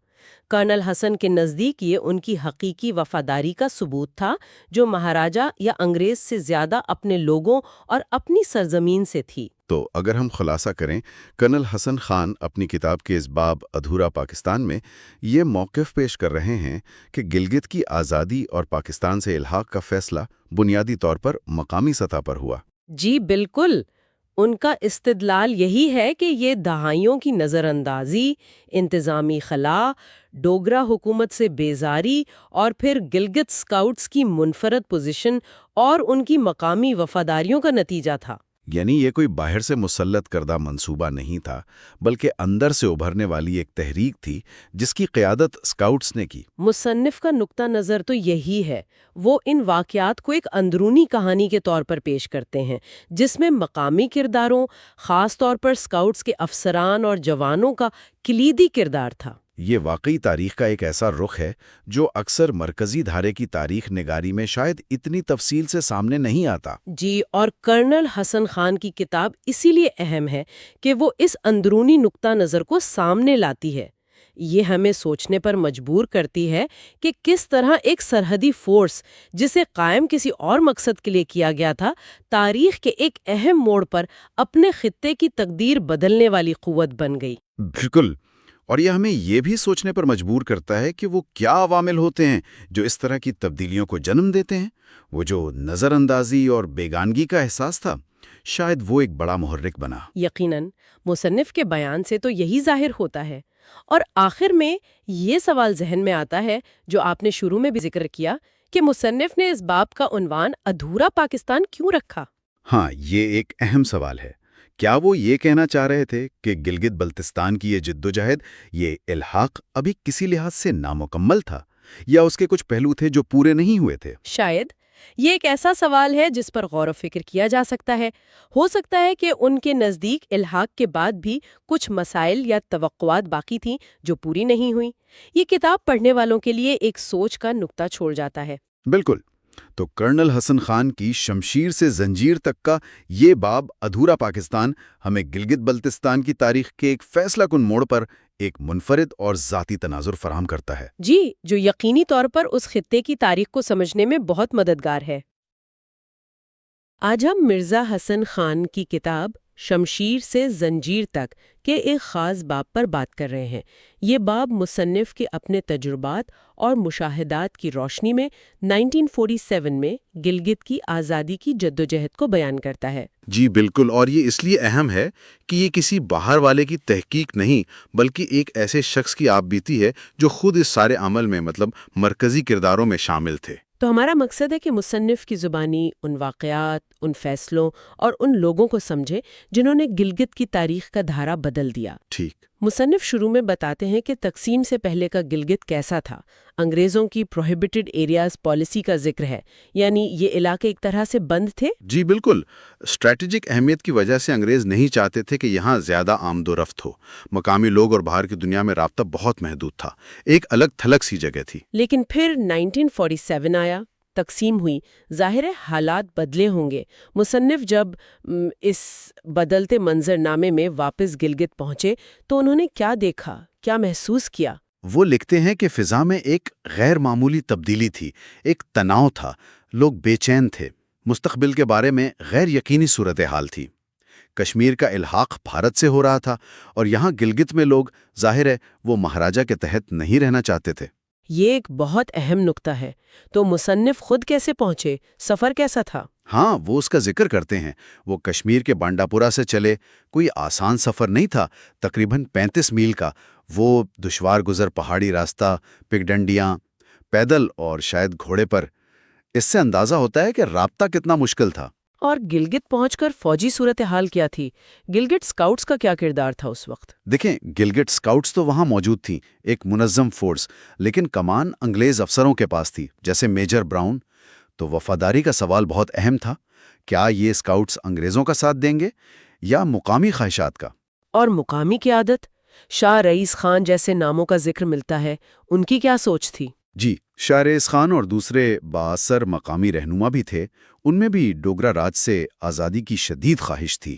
کرنل حسن کے نزدیک یہ ان کی حقیقی وفاداری کا ثبوت تھا، جو مہاراجہ یا انگریز سے زیادہ اپنے لوگوں اور اپنی سرزمین سے تھی۔ تو اگر ہم خلاصہ کریں، کرنل حسن خان اپنی کتاب کے اس باب ادھورا پاکستان میں یہ موقف پیش کر رہے ہیں کہ گلگت کی آزادی اور پاکستان سے الحاق کا فیصلہ بنیادی طور پر مقامی سطح پر ہوا۔ جی بالکل، ان کا استدلال یہی ہے کہ یہ دہائیوں کی نظر اندازی، انتظامی خلا، ڈوگرا حکومت سے بیزاری اور پھر گلگت اسکاؤٹس کی منفرد پوزیشن اور ان کی مقامی وفاداریوں کا نتیجہ تھا۔ یعنی یہ کوئی باہر سے مسلط کردہ منصوبہ نہیں تھا، بلکہ اندر سے ابھرنے والی ایک تحریک تھی جس کی قیادت اسکاؤٹس نے کی۔ مصنف کا نقطہ نظر تو یہی ہے، وہ ان واقعات کو ایک اندرونی کہانی کے طور پر پیش کرتے ہیں جس میں مقامی کرداروں، خاص طور پر اسکاؤٹس کے افسران اور جوانوں کا کلیدی کردار تھا۔ یہ واقعی تاریخ کا ایک ایسا رخ ہے جو اکثر مرکزی دھارے کی تاریخ نگاری میں شاید اتنی تفصیل سے سامنے نہیں آتا۔ جی، اور کرنل حسن خان کی کتاب اسی لیے اہم ہے کہ وہ اس اندرونی نقطہ نظر کو سامنے لاتی ہے۔ یہ ہمیں سوچنے پر مجبور کرتی ہے کہ کس طرح ایک سرحدی فورس جسے قائم کسی اور مقصد کے لیے کیا گیا تھا، تاریخ کے ایک اہم موڑ پر اپنے خطے کی تقدیر بدلنے والی قوت بن گئی۔ بالکل، اور یہ ہمیں یہ بھی سوچنے پر مجبور کرتا ہے کہ وہ کیا عوامل ہوتے ہیں جو اس طرح کی تبدیلیوں کو جنم دیتے ہیں۔ وہ جو نظر اندازی اور بیگانگی کا احساس تھا، شاید وہ ایک بڑا محرک بنا۔ یقیناً مصنف کے بیان سے تو یہی ظاہر ہوتا ہے، اور آخر میں یہ سوال ذہن میں آتا ہے جو آپ نے شروع میں بھی ذکر کیا کہ مصنف نے اس باب کا عنوان ادھورا پاکستان کیوں رکھا؟ ہاں، یہ ایک اہم سوال ہے۔ کیا وہ یہ کہنا چاہ رہے تھے کہ گلگت بلتستان کی یہ جدوجہد، یہ الحاق ابھی کسی لحاظ سے نامکمل تھا، یا اس کے کچھ پہلو تھے جو پورے نہیں ہوئے تھے؟ شاید یہ ایک ایسا سوال ہے جس پر غور و فکر کیا جا سکتا ہے۔ ہو سکتا ہے کہ ان کے نزدیک الحاق کے بعد بھی کچھ مسائل یا توقعات باقی تھیں جو پوری نہیں ہوئیں۔ یہ کتاب پڑھنے والوں کے لیے ایک سوچ کا نقطہ چھوڑ جاتا ہے۔ بالکل۔ تو کرنل حسن خان کی شمشیر سے زنجیر تک کا یہ باب ادھورا پاکستان ہمیں گلگت بلتستان کی تاریخ کے ایک فیصلہ کن موڑ پر ایک منفرد اور ذاتی تناظر فراہم کرتا ہے۔ جی، جو یقینی طور پر اس خطے کی تاریخ کو سمجھنے میں بہت مددگار ہے۔ آج ہم مرزا حسن خان کی کتاب شمشیر سے زنجیر تک کے ایک خاص باب پر بات کر رہے ہیں۔ یہ باب مصنف کے اپنے تجربات اور مشاہدات کی روشنی میں 1947 میں گلگت کی آزادی کی جدوجہد کو بیان کرتا ہے۔ جی بالکل، اور یہ اس لیے اہم ہے کہ یہ کسی باہر والے کی تحقیق نہیں، بلکہ ایک ایسے شخص کی آپ بیتی ہے جو خود اس سارے عمل میں مرکزی کرداروں میں شامل تھے۔ تو ہمارا مقصد ہے کہ مصنف کی زبانی ان واقعات، ان فیصلوں اور ان لوگوں کو سمجھے جنہوں نے گلگت کی تاریخ کا دھارا بدل دیا۔ ٹھیک۔ مصنف شروع میں بتاتے ہیں کہ تقسیم سے پہلے کا گلگت کیسا تھا۔ انگریزوں کی پروہیبٹڈ ایریاز پالیسی کا ذکر ہے، یعنی یہ علاقے ایک طرح سے بند تھے۔ جی بالکل، اسٹریٹجک اہمیت کی وجہ سے انگریز نہیں چاہتے تھے کہ یہاں زیادہ آمد و رفت ہو۔ مقامی لوگ اور باہر کی دنیا میں رابطہ بہت محدود تھا، ایک الگ تھلگ سی جگہ تھی۔ لیکن پھر 1947 آیا، تقسیم ہوئی، ظاہر ہے حالات بدلے ہوں گے۔ مصنف جب اس بدلتے منظر نامے میں واپس گلگت پہنچے تو انہوں نے کیا دیکھا، کیا محسوس کیا؟ وہ لکھتے ہیں کہ فضا میں ایک غیر معمولی تبدیلی تھی، ایک تناؤ تھا، لوگ بے چین تھے، مستقبل کے بارے میں غیر یقینی صورتحال تھی۔ کشمیر کا الحاق بھارت سے ہو رہا تھا، اور یہاں گلگت میں لوگ ظاہر ہے وہ مہاراجہ کے تحت نہیں رہنا چاہتے تھے۔ یہ ایک بہت اہم نقطہ ہے۔ تو مصنف خود کیسے پہنچے؟ سفر کیسا تھا؟ ہاں، وہ اس کا ذکر کرتے ہیں۔ وہ کشمیر کے بانڈا پورہ سے چلے، کوئی آسان سفر نہیں تھا، تقریباً 35 میل کا۔ وہ دشوار گزر پہاڑی راستہ، پگڈنڈیاں، پیدل اور شاید گھوڑے پر۔ اس سے اندازہ ہوتا ہے کہ رابطہ کتنا مشکل تھا۔ اور گلگت پہنچ کر فوجی صورتحال کیا تھی؟ گلگت اسکاؤٹس کا کیا کردار تھا اس وقت؟ دیکھیں، گلگت اسکاؤٹس تو وہاں موجود تھیں، ایک منظم فورس، لیکن کمان انگریز افسروں کے پاس تھی، جیسے میجر براؤن۔ تو وفاداری کا سوال بہت اہم تھا۔ کیا یہ اسکاؤٹس انگریزوں کا ساتھ دیں گے یا مقامی خواہشات کا؟ اور مقامی قیادت، شاہ رئیس خان جیسے ناموں کا ذکر ملتا ہے، ان کی کیا سوچ تھی؟ جی، شاہ رئیس خان اور دوسرے بااثر مقامی رہنما بھی تھے، ان میں بھی ڈوگرا راج سے آزادی کی شدید خواہش تھی۔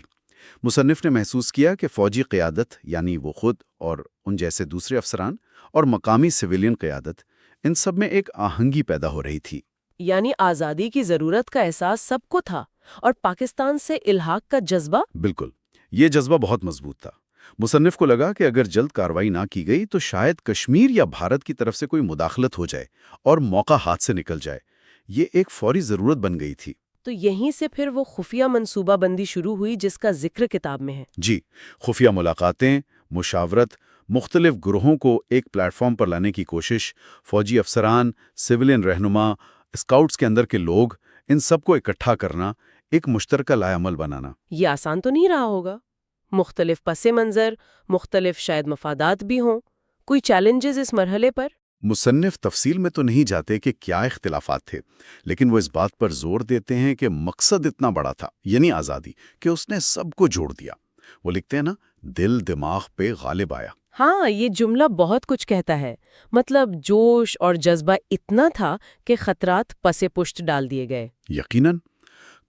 مصنف نے محسوس کیا کہ فوجی قیادت، یعنی وہ خود اور ان جیسے دوسرے افسران، اور مقامی سویلین قیادت، ان سب میں ایک آہنگی پیدا ہو رہی تھی۔ یعنی آزادی کی ضرورت کا احساس سب کو تھا، اور پاکستان سے الحاق کا جذبہ؟ بالکل۔ یہ جذبہ بہت مضبوط تھا۔ مصنف کو لگا کہ اگر جلد کارروائی نہ کی گئی تو شاید کشمیر یا بھارت کی طرف سے کوئی مداخلت ہو جائے اور موقع ہاتھ سے نکل جائے۔ یہ ایک فوری ضرورت بن گئی تھی۔ تو یہیں سے پھر وہ خفیہ منصوبہ بندی شروع ہوئی جس کا ذکر کتاب میں ہے۔ جی، خفیہ ملاقاتیں، مشاورت، مختلف گروہوں کو ایک پلیٹ فارم پر لانے کی کوشش، فوجی افسران، سویلین رہنما، اسکاؤٹس کے اندر کے لوگ، ان سب کو اکٹھا کرنا، ایک مشترکہ لائے عمل بنانا۔ یہ آسان تو نہیں رہا ہوگا، مختلف پس منظر، مختلف شاید مفادات بھی ہوں، کوئی چیلنجز اس مرحلے پر؟ مصنف تفصیل میں تو نہیں جاتے کہ کیا اختلافات تھے، لیکن وہ اس بات پر زور دیتے ہیں کہ مقصد اتنا بڑا تھا، یعنی آزادی، کہ اس نے سب کو جوڑ دیا۔ وہ لکھتے ہیں نا، دل دماغ پہ غالب آیا۔ ہاں، یہ جملہ بہت کچھ کہتا ہے۔ مطلب جوش اور جذبہ اتنا تھا کہ خطرات پس پشت ڈال دیے گئے۔ یقیناً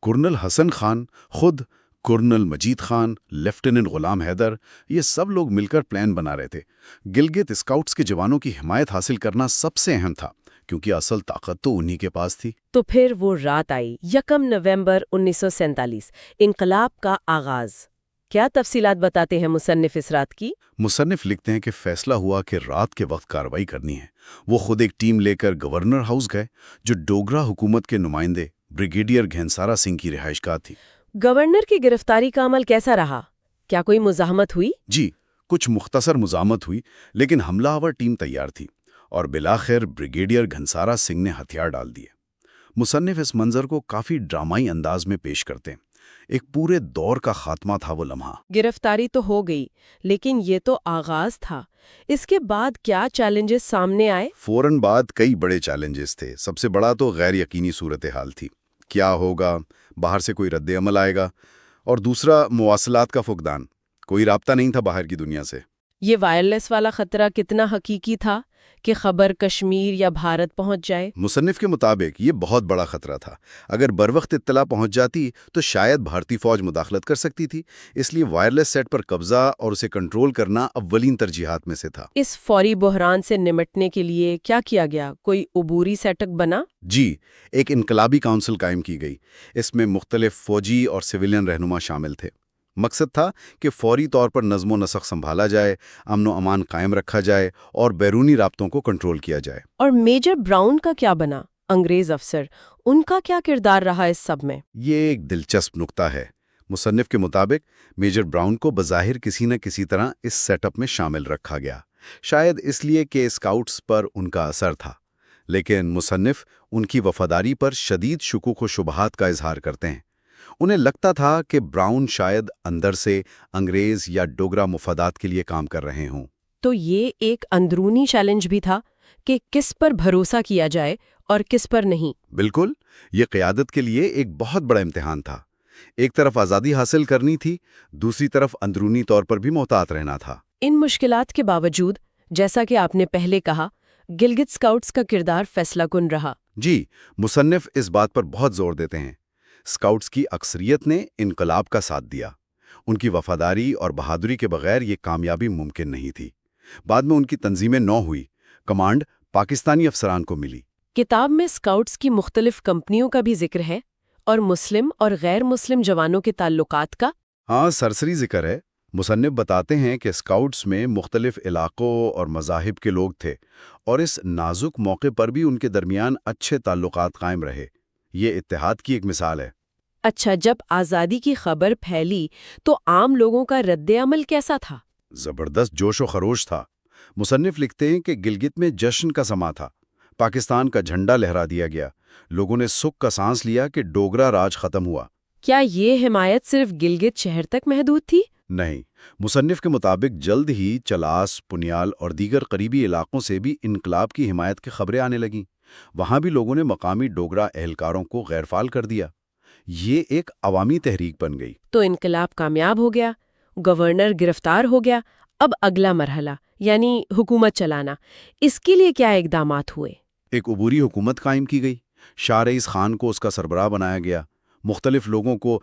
کرنل حسن خان، خود کرنل مجید خان، لیفٹیننٹ غلام حیدر، یہ سب لوگ مل کر پلان بنا رہے تھے۔ گلگت اسکاؤٹس کے جوانوں کی حمایت حاصل کرنا سب سے اہم تھا، کیونکہ اصل طاقت تو انہی کے پاس تھی۔ تو پھر وہ رات آئی، 1 نومبر 1947، انقلاب کا آغاز۔ کیا تفصیلات بتاتے ہیں مصنف اس رات کی؟ مصنف لکھتے ہیں کہ فیصلہ ہوا کہ رات کے وقت کارروائی کرنی ہے۔ وہ خود ایک ٹیم لے کر گورنر ہاؤس گئے، جو ڈوگرا حکومت کے نمائندے بریگیڈیئر گھنسارا سنگھ کی رہائش گاہ تھی۔ گورنر کی گرفتاری کا عمل کیسا رہا؟ کیا کوئی مزاحمت ہوئی؟ جی، کچھ مختصر مزاحمت ہوئی، لیکن حملہ آور ٹیم تیار تھی، اور بلاخر بریگیڈیئر گھنسارا سنگھ نے ہتھیار ڈال دیے۔ مصنف اس منظر کو کافی ڈرامائی انداز میں پیش کرتے ہیں۔ ایک پورے دور کا خاتمہ تھا وہ لمحہ۔ گرفتاری تو ہو گئی، لیکن یہ تو آغاز تھا۔ اس کے بعد کیا چیلنجز سامنے آئے؟ فوراً بعد کئی بڑے چیلنجز تھے۔ سب سے بڑا تو غیر یقینی صورتحال تھی۔ کیا ہوگا؟ باہر سے کوئی رد عمل آئے گا؟ اور دوسرا، مواصلات کا فقدان۔ کوئی رابطہ نہیں تھا باہر کی دنیا سے۔ یہ وائرلیس والا خطرہ کتنا حقیقی تھا کہ خبر کشمیر یا بھارت پہنچ جائے؟ مصنف کے مطابق یہ بہت بڑا خطرہ تھا۔ اگر بروقت اطلاع پہنچ جاتی تو شاید بھارتی فوج مداخلت کر سکتی تھی، اس لیے وائرلیس سیٹ پر قبضہ اور اسے کنٹرول کرنا اولین ترجیحات میں سے تھا۔ اس فوری بحران سے نمٹنے کے لیے کیا کیا گیا؟ کوئی عبوری سیٹ اپ بنا؟ جی، ایک انقلابی کونسل قائم کی گئی۔ اس میں مختلف فوجی اور سویلین رہنما شامل تھے۔ مقصد تھا کہ فوری طور پر نظم و نسق سنبھالا جائے، امن و امان قائم رکھا جائے اور بیرونی رابطوں کو کنٹرول کیا جائے۔ اور میجر براؤن کا کیا بنا؟ انگریز افسر، ان کا کیا کردار رہا اس سب میں؟ یہ ایک دلچسپ نقطہ ہے۔ مصنف کے مطابق میجر براؤن کو بظاہر کسی نہ کسی طرح اس سیٹ اپ میں شامل رکھا گیا، شاید اس لیے کہ اسکاؤٹس پر ان کا اثر تھا، لیکن مصنف ان کی وفاداری پر شدید شکوک و شبہات کا اظہار کرتے ہیں۔ انہیں لگتا تھا کہ براؤن شاید اندر سے انگریز یا ڈوگرا مفادات کے لیے کام کر رہے ہوں۔ تو یہ ایک اندرونی چیلنج بھی تھا کہ کس پر بھروسہ کیا جائے اور کس پر نہیں۔ بالکل، یہ قیادت کے لیے ایک بہت بڑا امتحان تھا۔ ایک طرف آزادی حاصل کرنی تھی، دوسری طرف اندرونی طور پر بھی محتاط رہنا تھا۔ ان مشکلات کے باوجود، جیسا کہ آپ نے پہلے کہا، گلگت اسکاؤٹس کا کردار فیصلہ کن رہا۔ جی، مصنف اس بات پر بہت زور دیتے ہیں۔ اسکاؤٹس کی اکثریت نے انقلاب کا ساتھ دیا۔ ان کی وفاداری اور بہادری کے بغیر یہ کامیابی ممکن نہیں تھی۔ بعد میں ان کی تنظیمیں نو ہوئی، کمانڈ پاکستانی افسران کو ملی۔ کتاب میں اسکاؤٹس کی مختلف کمپنیوں کا بھی ذکر ہے اور مسلم اور غیر مسلم جوانوں کے تعلقات کا۔ ہاں، سرسری ذکر ہے۔ مصنف بتاتے ہیں کہ اسکاؤٹس میں مختلف علاقوں اور مذاہب کے لوگ تھے، اور اس نازک موقع پر بھی ان کے درمیان اچھے تعلقات قائم رہے۔ یہ اتحاد کی ایک مثال ہے۔ اچھا، جب آزادی کی خبر پھیلی تو عام لوگوں کا رد عمل کیسا تھا؟ زبردست جوش و خروش تھا۔ مصنف لکھتے ہیں کہ گلگت میں جشن کا سما تھا۔ پاکستان کا جھنڈا لہرا دیا گیا۔ لوگوں نے سکھ کا سانس لیا کہ ڈوگرا راج ختم ہوا۔ کیا یہ حمایت صرف گلگت شہر تک محدود تھی؟ نہیں، مصنف کے مطابق جلد ہی چلاس، پنیال اور دیگر قریبی علاقوں سے بھی انقلاب کی حمایت کی خبریں آنے لگیں۔ وہاں بھی لوگوں نے مقامی ڈوگرا اہلکاروں کو غیر فعال کر دیا۔ یہ ایک عوامی تحریک بن گئی۔ تو انقلاب کامیاب ہو گیا، گورنر گرفتار ہو گیا۔ اب اگلا مرحلہ یعنی حکومت چلانا، اس کے لیے کیا اقدامات ہوئے؟ ایک عبوری حکومت قائم کی گئی۔ شاہ رئیس خان کو اس کا سربراہ بنایا گیا۔ مختلف لوگوں کو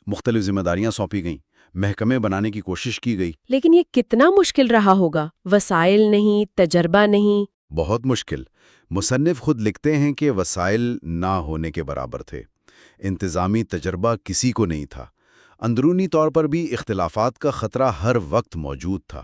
مختلف ذمہ داریاں سونپی گئیں۔ محکمے بنانے کی کوشش کی گئی۔ لیکن یہ کتنا مشکل رہا ہوگا؟ وسائل نہیں، تجربہ نہیں۔ بہت مشکل۔ مصنف خود لکھتے ہیں کہ وسائل نہ ہونے کے برابر تھے۔ انتظامی تجربہ کسی کو نہیں تھا۔ اندرونی طور پر بھی اختلافات کا خطرہ ہر وقت موجود تھا۔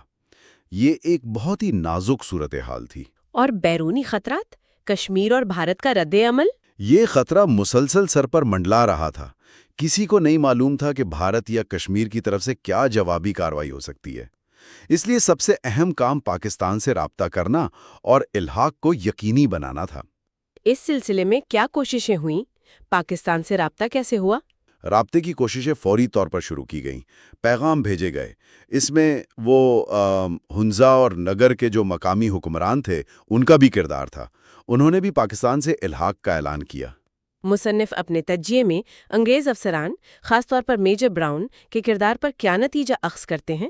یہ ایک بہت ہی نازک صورتحال تھی۔ اور بیرونی خطرات، کشمیر اور بھارت کا رد عمل؟ یہ خطرہ مسلسل سر پر منڈلا رہا تھا۔ کسی کو نہیں معلوم تھا کہ بھارت یا کشمیر کی طرف سے کیا جوابی کارروائی ہو سکتی ہے۔ اس لیے سب سے اہم کام پاکستان سے رابطہ کرنا اور الحاق کو یقینی بنانا تھا۔ اس سلسلے میں کیا کوششیں ہوئیں؟ پاکستان سے رابطہ کیسے ہوا؟ رابطے کی کوششیں فوری طور پر شروع کی گئیں، پیغام بھیجے گئے۔ اس میں وہ ہنزا اور نگر کے جو مقامی حکمران تھے ان کا بھی کردار تھا۔ انہوں نے بھی پاکستان سے الحاق کا اعلان کیا۔ مصنف اپنے تجزیے میں انگریز افسران، خاص طور پر میجر براؤن کے کردار پر کیا نتیجہ اخذ کرتے ہیں؟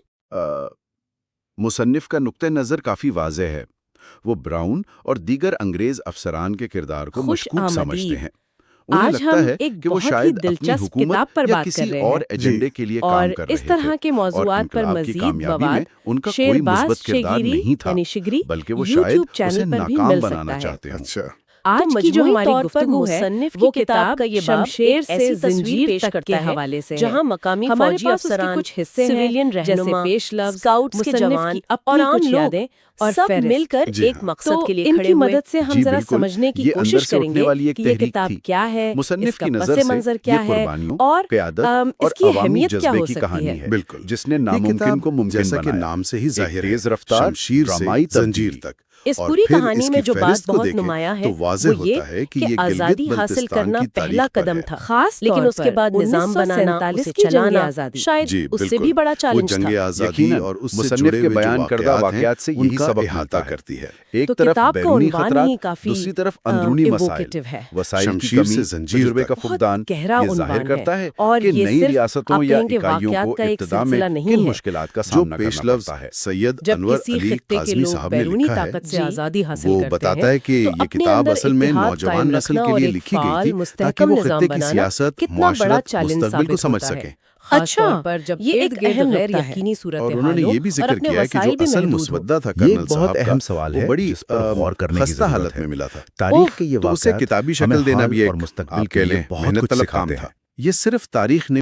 مصنف کا نقطہ نظر کافی واضح ہے۔ وہ براؤن اور دیگر انگریز افسران کے کردار کو خوش مشکوک آمدید۔ سمجھتے ہیں۔ انہیں آج لگتا ہم ہے ایک کہ وہ بہت ہی شاید اپنی دلچسپ حکومت کتاب پر یا بات کسی کر رہے اور ہیں ایجنڈے کے لیے اور کام کر رہے اس تھے، طرح کے اور موضوعات پر انقلاب کی مزید کامیابی مواد میں ان کا کوئی شیرباز مثبت کردار شگیری نہیں تھا، یعنی شگری بلکہ وہ یوٹیوب شاید اسے چینل پر بھی ناکام مل بنانا سکتا ہے۔ چاہتے ہوں۔ اچھا، آج کی جو ہماری گفتگو ہے مصنف وہ کی کتاب کا یہ باب شمشیر ایک سے ایسی زنجیر تصویر پیش تک کرتا کے ہے حوالے سے جہاں مقامی ہمارے فوجی پاس اس کے افسران، کچھ حصے ہیں سویلین جیسے رہنما، پیش لفظ، اسکاؤٹس کے مصنف جوان کی اپنی اور عام کچھ لوگ یادیں اور سب فہرست۔ مل کر جی ایک ہاں۔ مقصد کے لیے ان کھڑے کی ہوئے۔ مدد سے ہم جی ذرا بالکل، سمجھنے کی یہ اندر کوشش سے کریں اٹھنے گے والی ایک کہ یہ تحریک کتاب تھی۔ کیا ہے، اس مصنف کا کی پس نظر سے منظر یہ کیا ہے قربانیوں، اور قیادت اس اور کی عوامی اہمیت کیا جذبے ہو کی سکتی کہانی ہے۔ ہے، بالکل، جس نے یہ ناممکن کتاب کو ممکن جیسا کہ بنایا۔ نام سے ہی ظاہر ایک ہے، تیز رفتار شمشیر ڈرامائی سے زنجیر تبدیلی۔ تک۔ اس اور پوری پھر کہانی اس میں کی جو بات فہرست کو بہت دیکھیں نمایاں ہے تو واضح وہ یہ ہوتا ہے کہ کہ یہ آزادی گلگت حاصل بلتستان کرنا کی پہلا تاریخ پر قدم ہے۔ تھا، خاص لیکن طور اس کے پر بعد نظام بنانا، 1947 اسے کی جنگ چلانا آزادی۔ شاید جی اس سے بالکل، بھی بڑا وہ چیلنج جنگ تھا۔ آزادی یقیناً اور اس سے مصنف جڑے کے ہوئے جو بیان کردہ واقعات ہیں واقعات سے ان یہی کا سبق احاطہ ملتا ہے۔ کرتی ہے۔ ایک تو طرف کتاب کا بیرونی عنوان خطرات، ہی کافی دوسری طرف اندرونی مسائل، ایووکیٹو ہے۔ وسائل کی شمشیر کمی، سے زنجیر تجربے تک۔ کا فقدان، بہت گہرا یہ ظاہر عنوان کرتا ہے ہے اور کہ یہ نئی صرف ریاستوں آپ یا کہیں گے اکائیوں واقعات کو کا ایک ابتدا میں سلسلہ نہیں کن ہے۔ مشکلات کا جو سامنا پیش کرنا لفظ پڑتا ہے۔ سید جب انور کسی علی خطے کے کاظمی لوگ صاحب نے بیرونی لکھا ہے، طاقت سے آزادی حاصل وہ کرتے بتاتا ہیں ہے کہ تو یہ اپنے کتاب اندر اصل میں اتحاد نوجوان قائم نسل رکھنا کے اور لیے ایک لکھی گئی فعال تھی تاکہ مستحکم وہ نظام خطے کی بنانا سیاست، کتنا بڑا معاشرت، چیلنج مستقبل کو ثابت سمجھ ہوتا ہے، سکیں۔ خاص اچھا، طور پر جب یہ ایک ارد گرد اہم غیر نقطہ ہے۔ یقینی اور انہوں نے صورتحالوں یہ بھی اور ذکر اپنے کیا ہے کہ جو وسائل بھی اصل محدود ہوں۔ مسودہ تھا یہ کرنل بہت صاحب اہم کا، سوال وہ ہے بڑی جس پر غور کرنے کی خستہ ضرورت حالت ہے۔ میں ملا تھا۔ تاریخ کے یہ تو اسے واقعات کتابی ہمیں شکل دینا حال بھی اور ایک مستقبل آپ کے کہہ لیے لیں بہت محنت کچھ طلب کام سکھاتے تھا۔ ہیں۔ یہ صرف تاریخ